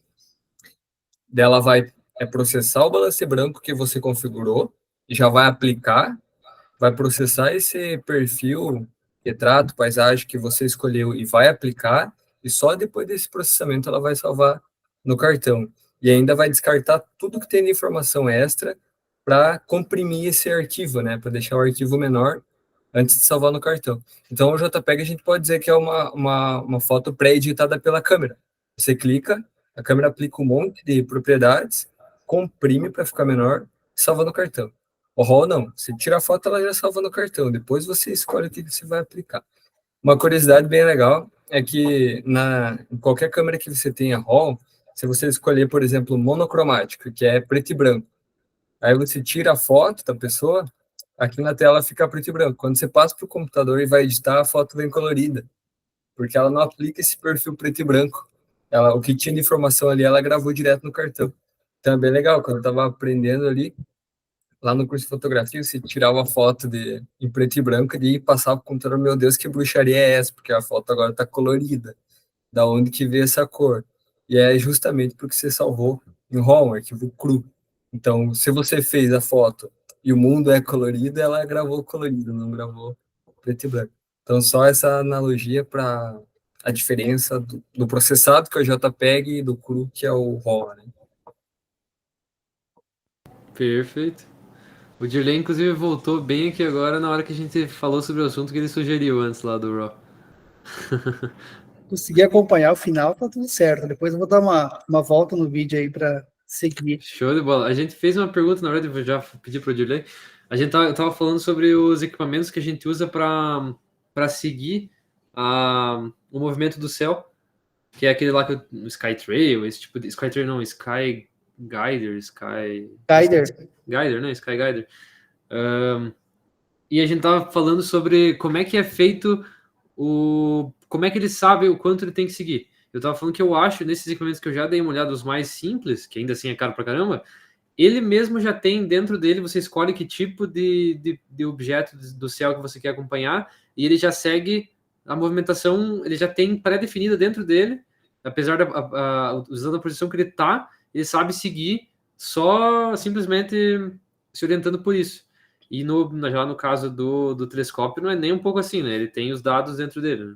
dela vai processar o balanço branco que você configurou, e já vai processar esse perfil, retrato, paisagem que você escolheu e vai aplicar, e só depois desse processamento ela vai salvar no cartão. E ainda vai descartar tudo que tem de informação extra para comprimir esse arquivo, né? Para deixar o arquivo menor antes de salvar no cartão. Então, o JPEG a gente pode dizer que é uma foto pré-editada pela câmera. Você clica, a câmera aplica um monte de propriedades, comprime para ficar menor e salva no cartão. O RAW não, você tira a foto, ela já salva no cartão, depois você escolhe o que você vai aplicar. Uma curiosidade bem legal é que em qualquer câmera que você tenha RAW, se você escolher, por exemplo, monocromático, que é preto e branco, aí você tira a foto da pessoa, aqui na tela fica preto e branco. Quando você passa para o computador e vai editar, a foto vem colorida, porque ela não aplica esse perfil preto e branco. O que tinha de informação ali, ela gravou direto no cartão. Então é bem legal, quando eu estava aprendendo ali, lá no curso de fotografia, você tirava a foto em preto e branco e passava para o computador, meu Deus, que bruxaria é essa? Porque a foto agora está colorida. Da onde que veio essa cor? E é justamente porque você salvou em RAW, um arquivo cru. Então, se você fez a foto e o mundo é colorido, ela gravou colorido, não gravou preto e branco. Então, só essa analogia para a diferença do processado, que é o JPEG, e do cru, que é o RAW, né? Perfeito. O Dirley, inclusive, voltou bem aqui agora na hora que a gente falou sobre o assunto que ele sugeriu antes lá do Raw. Consegui acompanhar o final, tá tudo certo. Depois eu vou dar uma volta no vídeo aí para seguir. Show de bola. A gente fez uma pergunta, na verdade, eu já pedi para o Dirley. Eu tava falando sobre os equipamentos que a gente usa para seguir o movimento do céu, que é aquele lá o Skytrail, esse tipo de Skytrail não, Sky Guider, Guider, né? Sky Guider. E a gente tava falando sobre como é que é feito como é que ele sabe o quanto ele tem que seguir. Eu tava falando que eu acho, nesses equipamentos que eu já dei uma olhada, os mais simples, que ainda assim é caro pra caramba, ele mesmo já tem dentro dele, você escolhe que tipo de objeto do céu que você quer acompanhar, e ele já segue a movimentação, ele já tem pré-definida dentro dele, apesar usando a posição que ele tá, ele sabe seguir só simplesmente se orientando por isso. E já no caso do telescópio não é nem um pouco assim, né? Ele tem os dados dentro dele, né?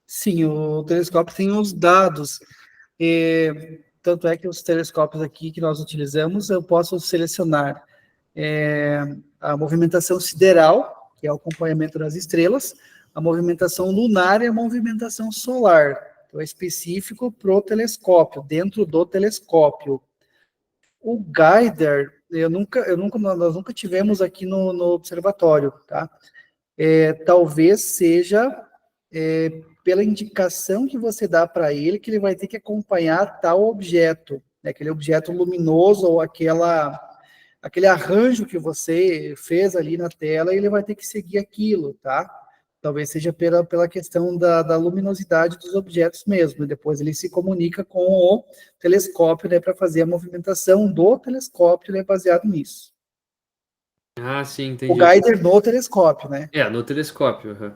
Sim, o telescópio tem os dados. Tanto é que os telescópios aqui que nós utilizamos, eu posso selecionar a movimentação sideral, que é o acompanhamento das estrelas, a movimentação lunar e a movimentação solar. Então, é específico para o telescópio, dentro do telescópio. O Guider, nós nunca tivemos aqui no observatório, tá? Talvez seja pela indicação que você dá para ele, que ele vai ter que acompanhar tal objeto, né? Aquele objeto luminoso ou aquele arranjo que você fez ali na tela, ele vai ter que seguir aquilo, tá? Talvez seja pela questão da luminosidade dos objetos mesmo. Depois ele se comunica com o telescópio, né, para fazer a movimentação do telescópio, né, baseado nisso. Ah, sim, entendi. O Guider no telescópio, né? No telescópio. Uhum.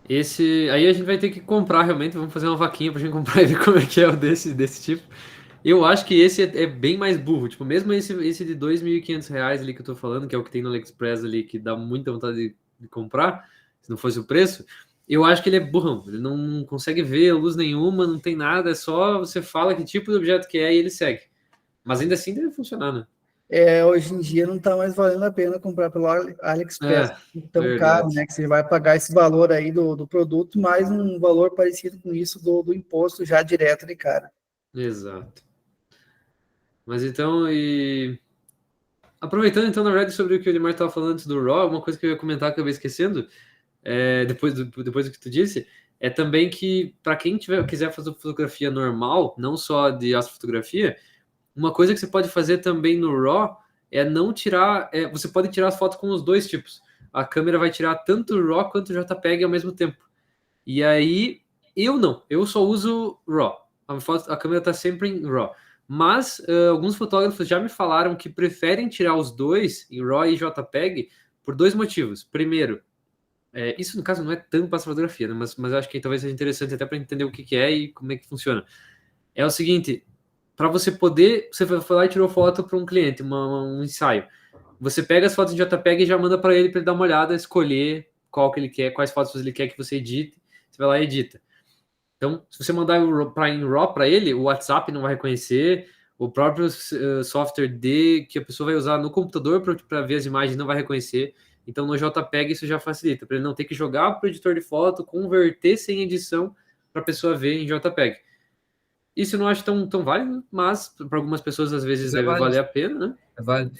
Aí a gente vai ter que comprar realmente, vamos fazer uma vaquinha pra gente comprar e ver como é que é o desse tipo. Eu acho que esse é bem mais burro, tipo, mesmo esse de R$2.500 ali que eu tô falando, que é o que tem no AliExpress ali, que dá muita vontade de comprar, se não fosse o preço, eu acho que ele é burrão, ele não consegue ver luz nenhuma, não tem nada, é só você fala que tipo de objeto que é e ele segue. Mas ainda assim deve funcionar, né? Hoje em dia não está mais valendo a pena comprar pelo AliExpress, tão verdade. caro, né? Que você vai pagar esse valor aí do produto, mais um valor parecido com isso do imposto já direto de cara. Exato. Mas então, aproveitando então, na verdade, sobre o que o Edmar estava falando antes do RAW, uma coisa que eu ia comentar, que eu acabei esquecendo, depois do que tu disse, é também que para quem quiser fazer fotografia normal, não só de astrofotografia, uma coisa que você pode fazer também no RAW é não tirar. Você pode tirar as fotos com os dois tipos. A câmera vai tirar tanto o RAW quanto o JPEG ao mesmo tempo. E aí, eu só uso RAW. A câmera está sempre em RAW. Mas alguns fotógrafos já me falaram que preferem tirar os dois, em RAW e JPEG, por dois motivos. Primeiro, isso no caso não é tanto para fotografia, né? mas eu acho que talvez seja interessante até para entender o que é e como é que funciona. É o seguinte, para você foi lá e tirou foto para um cliente, um ensaio. Você pega as fotos em JPEG e já manda para ele dar uma olhada, escolher qual que ele quer, quais fotos ele quer que você edite, você vai lá e edita. Então, se você mandar em RAW para ele, o WhatsApp não vai reconhecer, o próprio software que a pessoa vai usar no computador para ver as imagens não vai reconhecer. Então, no JPEG isso já facilita, para ele não ter que jogar para o editor de foto, converter sem edição para a pessoa ver em JPEG. Isso eu não acho tão válido, mas para algumas pessoas às vezes deve valer a pena, né? É válido.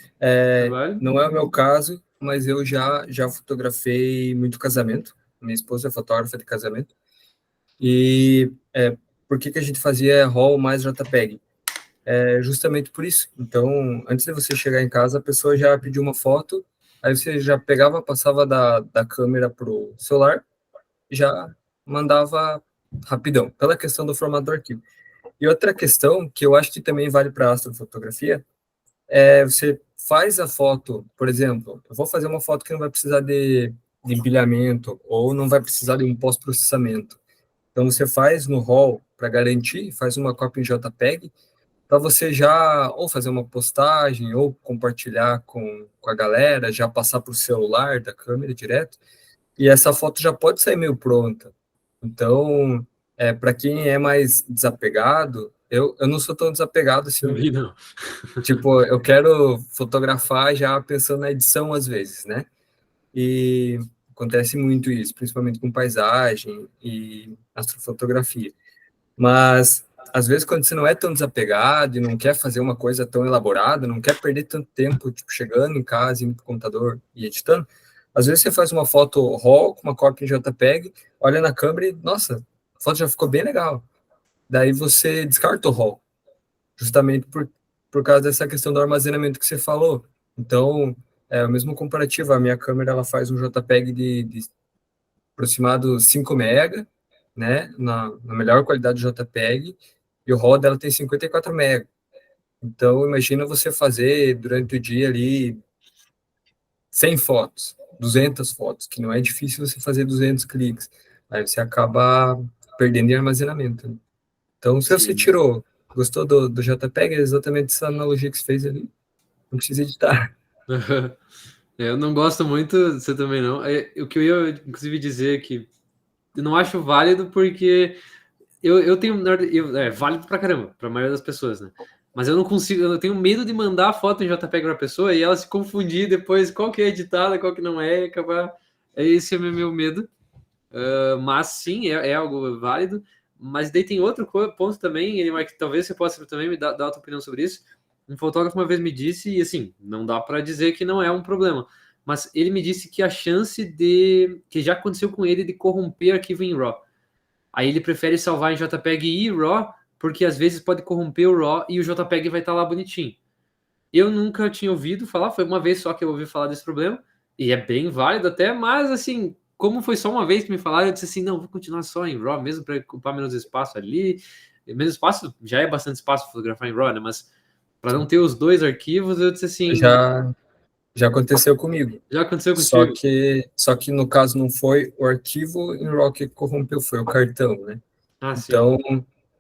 Válido. Não é o meu caso, mas eu já fotografei muito casamento. Minha esposa é fotógrafa de casamento. E por que a gente fazia RAW mais JPEG? Justamente por isso. Então, antes de você chegar em casa, a pessoa já pediu uma foto, aí você já pegava, passava da câmera para o celular, já mandava rapidão, pela questão do formato do arquivo. E outra questão, que eu acho que também vale para astrofotografia, você faz a foto, por exemplo, eu vou fazer uma foto que não vai precisar de empilhamento, ou não vai precisar de um pós-processamento. Então, você faz no RAW para garantir, faz uma cópia em JPEG, para você já ou fazer uma postagem, ou compartilhar com a galera, já passar para o celular da câmera direto, e essa foto já pode sair meio pronta. Então, para quem é mais desapegado, eu não sou tão desapegado assim. Não. Tipo, eu quero fotografar já pensando na edição às vezes, né? E acontece muito isso, principalmente com paisagem e astrofotografia. Mas, às vezes, quando você não é tão desapegado e não quer fazer uma coisa tão elaborada, não quer perder tanto tempo, tipo, chegando em casa, indo pro computador e editando, às vezes você faz uma foto RAW com uma cópia em JPEG, olha na câmera e, nossa, a foto já ficou bem legal. Daí você descarta o RAW, justamente por causa dessa questão do armazenamento que você falou. Então, o mesmo comparativo, a minha câmera ela faz um JPEG de aproximado 5 MB, né, na melhor qualidade do JPEG, e o RAW dela tem 54 MB. Então, imagina você fazer durante o dia ali 100 fotos, 200 fotos, que não é difícil você fazer 200 cliques. Aí você acaba perdendo em armazenamento. Né? Então, se você gostou do JPEG, é exatamente essa analogia que você fez ali. Não precisa editar. Eu não gosto muito, você também não. O que eu ia, inclusive, dizer que eu não acho válido porque eu tenho... válido pra caramba, pra maioria das pessoas, né? Mas eu não consigo, eu tenho medo de mandar a foto em JPEG pra pessoa e ela se confundir depois qual que é editada, qual que não é, e acabar... Esse é o meu medo. Mas sim, é algo válido. Mas daí tem outro ponto também, Edmar, que talvez você possa também me dar a tua opinião sobre isso. Um fotógrafo uma vez me disse, e assim, não dá para dizer que não é um problema, mas ele me disse que a chance que já aconteceu com ele de corromper arquivo em RAW. Aí ele prefere salvar em JPEG e RAW, porque às vezes pode corromper o RAW e o JPEG vai estar lá bonitinho. Eu nunca tinha ouvido falar, foi uma vez só que eu ouvi falar desse problema, e é bem válido até, mas assim, como foi só uma vez que me falaram, eu disse assim, não, vou continuar só em RAW, mesmo para ocupar menos espaço ali. Menos espaço, já é bastante espaço para fotografar em RAW, né? Mas para não ter os dois arquivos, eu disse assim... Já aconteceu comigo. Já aconteceu contigo? Só que no caso não foi o arquivo em RAW que corrompeu, foi o cartão, né? Então,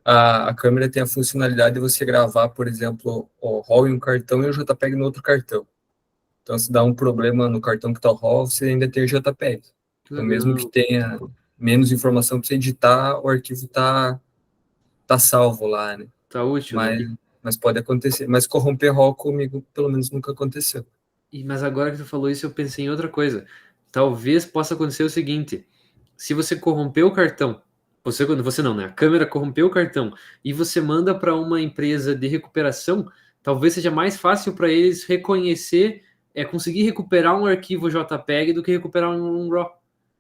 a câmera tem a funcionalidade de você gravar, por exemplo, o RAW em um cartão e o JPEG no outro cartão. Então, se dá um problema no cartão que está o RAW, você ainda tem o JPEG. Então, mesmo que tenha menos informação para você editar, o arquivo tá salvo lá, né? Tá útil, né? Mas pode acontecer. Mas corromper RAW comigo, pelo menos, nunca aconteceu. Mas agora que tu falou isso, eu pensei em outra coisa. Talvez possa acontecer o seguinte: se você corromper o cartão, você não, né? A câmera corrompeu o cartão e você manda para uma empresa de recuperação, talvez seja mais fácil para eles reconhecer, conseguir recuperar um arquivo JPEG do que recuperar um RAW,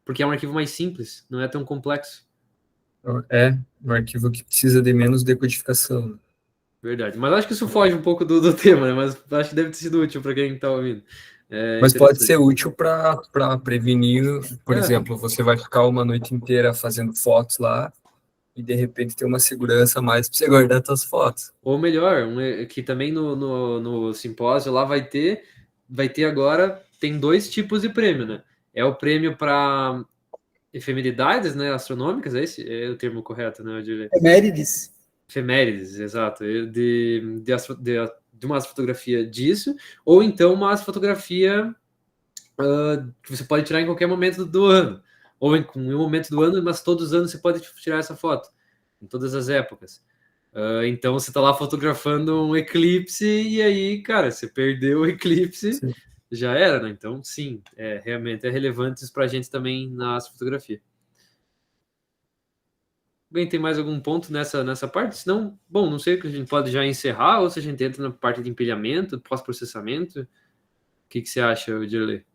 porque é um arquivo mais simples, não é tão complexo. É um arquivo que precisa de menos decodificação. Verdade. Mas acho que isso foge um pouco do tema, né? Mas acho que deve ter sido útil para quem está ouvindo. Mas pode ser útil para prevenir, por É. exemplo, você vai ficar uma noite inteira fazendo fotos lá e de repente tem uma segurança a mais para você guardar suas fotos. Ou melhor, que também no simpósio lá vai ter agora, tem 2 tipos de prêmio, né? É o prêmio para efemeridades, né, astronômicas, esse é o termo correto, né, Odile? Efemérides. Efemérides, exato. De uma fotografia disso, ou então uma fotografia que você pode tirar em qualquer momento do ano. Ou em um momento do ano, mas todos os anos você pode tirar essa foto. Em todas as épocas. Então você está lá fotografando um eclipse e aí, cara, você perdeu o eclipse, Sim. já era, né? Então, sim, realmente é relevante isso para a gente também na fotografia. Bem, tem mais algum ponto nessa parte? Senão, bom, não sei, que a gente pode já encerrar ou se a gente entra na parte de empilhamento, pós-processamento. O que você acha, Dirley?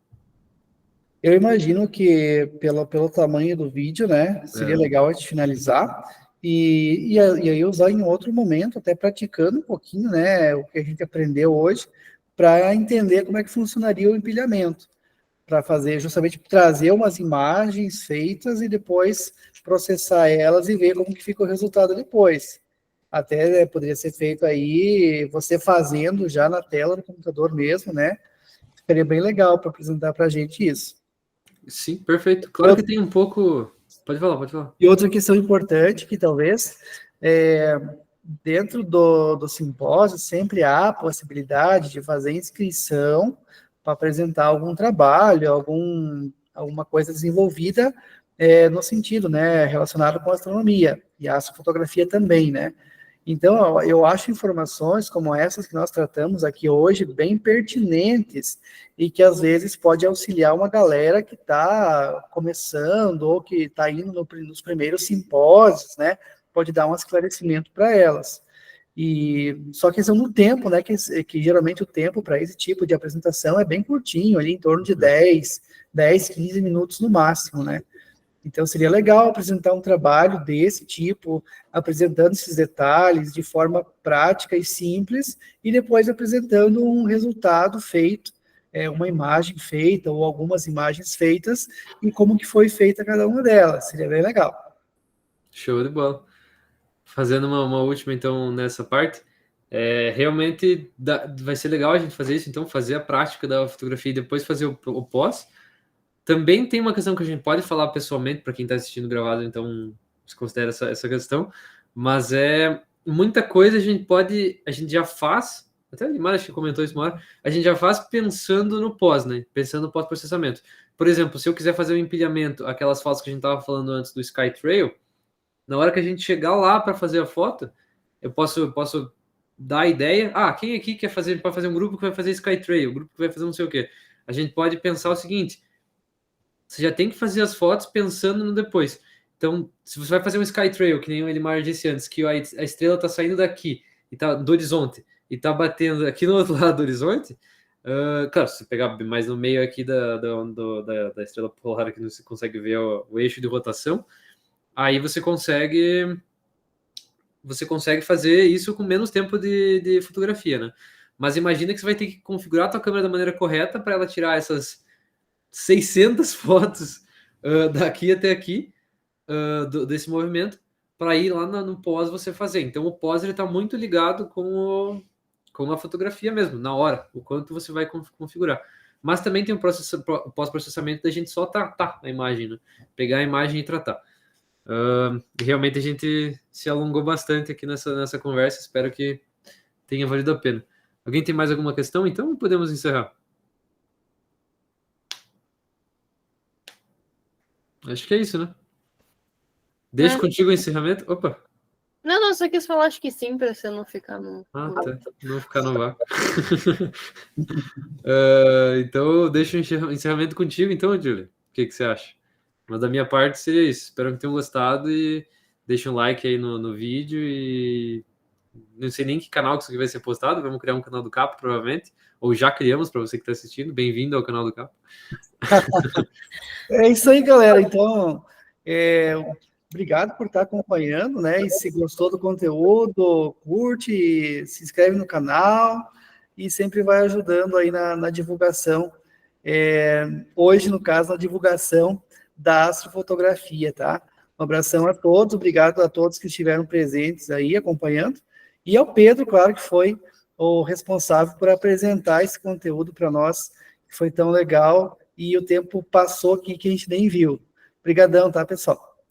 Eu imagino que pelo tamanho do vídeo, né, seria legal a gente finalizar e aí usar em outro momento, até praticando um pouquinho, né, o que a gente aprendeu hoje, para entender como é que funcionaria o empilhamento, para fazer justamente trazer umas imagens feitas e depois processar elas e ver como que fica o resultado depois. Até poderia ser feito aí, você fazendo já na tela do computador mesmo, né? Seria bem legal para apresentar para a gente isso. Sim, perfeito. Claro que tem um pouco... Pode falar. E outra questão importante que talvez, dentro do simpósio, sempre há a possibilidade de fazer inscrição para apresentar algum trabalho, alguma coisa desenvolvida no sentido, né, relacionado com a astronomia, e a fotografia também, né? Então, eu acho informações como essas que nós tratamos aqui hoje bem pertinentes e que, às vezes, pode auxiliar uma galera que está começando ou que está indo nos primeiros simpósios, né? Pode dar um esclarecimento para elas. E só questão do tempo, né? Que geralmente o tempo para esse tipo de apresentação é bem curtinho, ali em torno de 10, 15 minutos no máximo, né? Então, seria legal apresentar um trabalho desse tipo, apresentando esses detalhes de forma prática e simples, e depois apresentando um resultado feito, uma imagem feita, ou algumas imagens feitas, e como que foi feita cada uma delas. Seria bem legal. Show de bola. Fazendo uma última, então, nessa parte, realmente vai ser legal a gente fazer isso, então, fazer a prática da fotografia e depois fazer o pós. Também tem uma questão que a gente pode falar pessoalmente, para quem está assistindo gravado, então se considera essa questão, mas muita coisa a gente já faz, até a Limara acho que comentou isso uma hora, a gente já faz pensando no pós, né? Pensando no pós-processamento. Por exemplo, se eu quiser fazer um empilhamento, aquelas fotos que a gente estava falando antes do SkyTrail, na hora que a gente chegar lá para fazer a foto, eu posso dar a ideia, quem aqui quer fazer, para fazer um grupo que vai fazer SkyTrail, um grupo que vai fazer não sei o quê. A gente pode pensar o seguinte: você já tem que fazer as fotos pensando no depois. Então, se você vai fazer um SkyTrail, que nem o Elimar disse antes, que a estrela está saindo daqui, e tá do horizonte, e está batendo aqui no outro lado do horizonte, claro, se você pegar mais no meio aqui da estrela polar, que você consegue ver o eixo de rotação, aí você consegue fazer isso com menos tempo de fotografia, né? Mas imagina que você vai ter que configurar a tua câmera da maneira correta para ela tirar essas 600 fotos daqui até aqui desse movimento para ir lá no pós você fazer. Então o pós ele está muito ligado com a fotografia mesmo, na hora, o quanto você vai configurar. Mas também tem o pós-processamento da gente só tratar a imagem, né? Pegar a imagem e tratar. Realmente a gente se alongou bastante aqui nessa conversa, espero que tenha valido a pena. Alguém tem mais alguma questão? Então podemos encerrar. Acho que é isso, né? Deixa contigo o encerramento. Opa! Não, só quis falar, acho que sim, para você não ficar no... Tá. Não ficar no vácuo. Então, deixa o encerramento contigo, então, Júlia. O que você acha? Mas da minha parte seria isso. Espero que tenham gostado e deixa um like aí no vídeo e não sei nem que canal que isso aqui vai ser postado, vamos criar um canal do Capa, provavelmente, ou já criamos, para você que está assistindo, bem-vindo ao canal do Capa. É isso aí, galera. Então, obrigado por estar acompanhando, né? E se gostou do conteúdo, curte, se inscreve no canal e sempre vai ajudando aí na divulgação. Hoje, no caso, na divulgação da astrofotografia, tá? Um abração a todos, obrigado a todos que estiveram presentes aí acompanhando. E ao Pedro, claro, que foi o responsável por apresentar esse conteúdo para nós, que foi tão legal, e o tempo passou aqui que a gente nem viu. Obrigadão, tá, pessoal?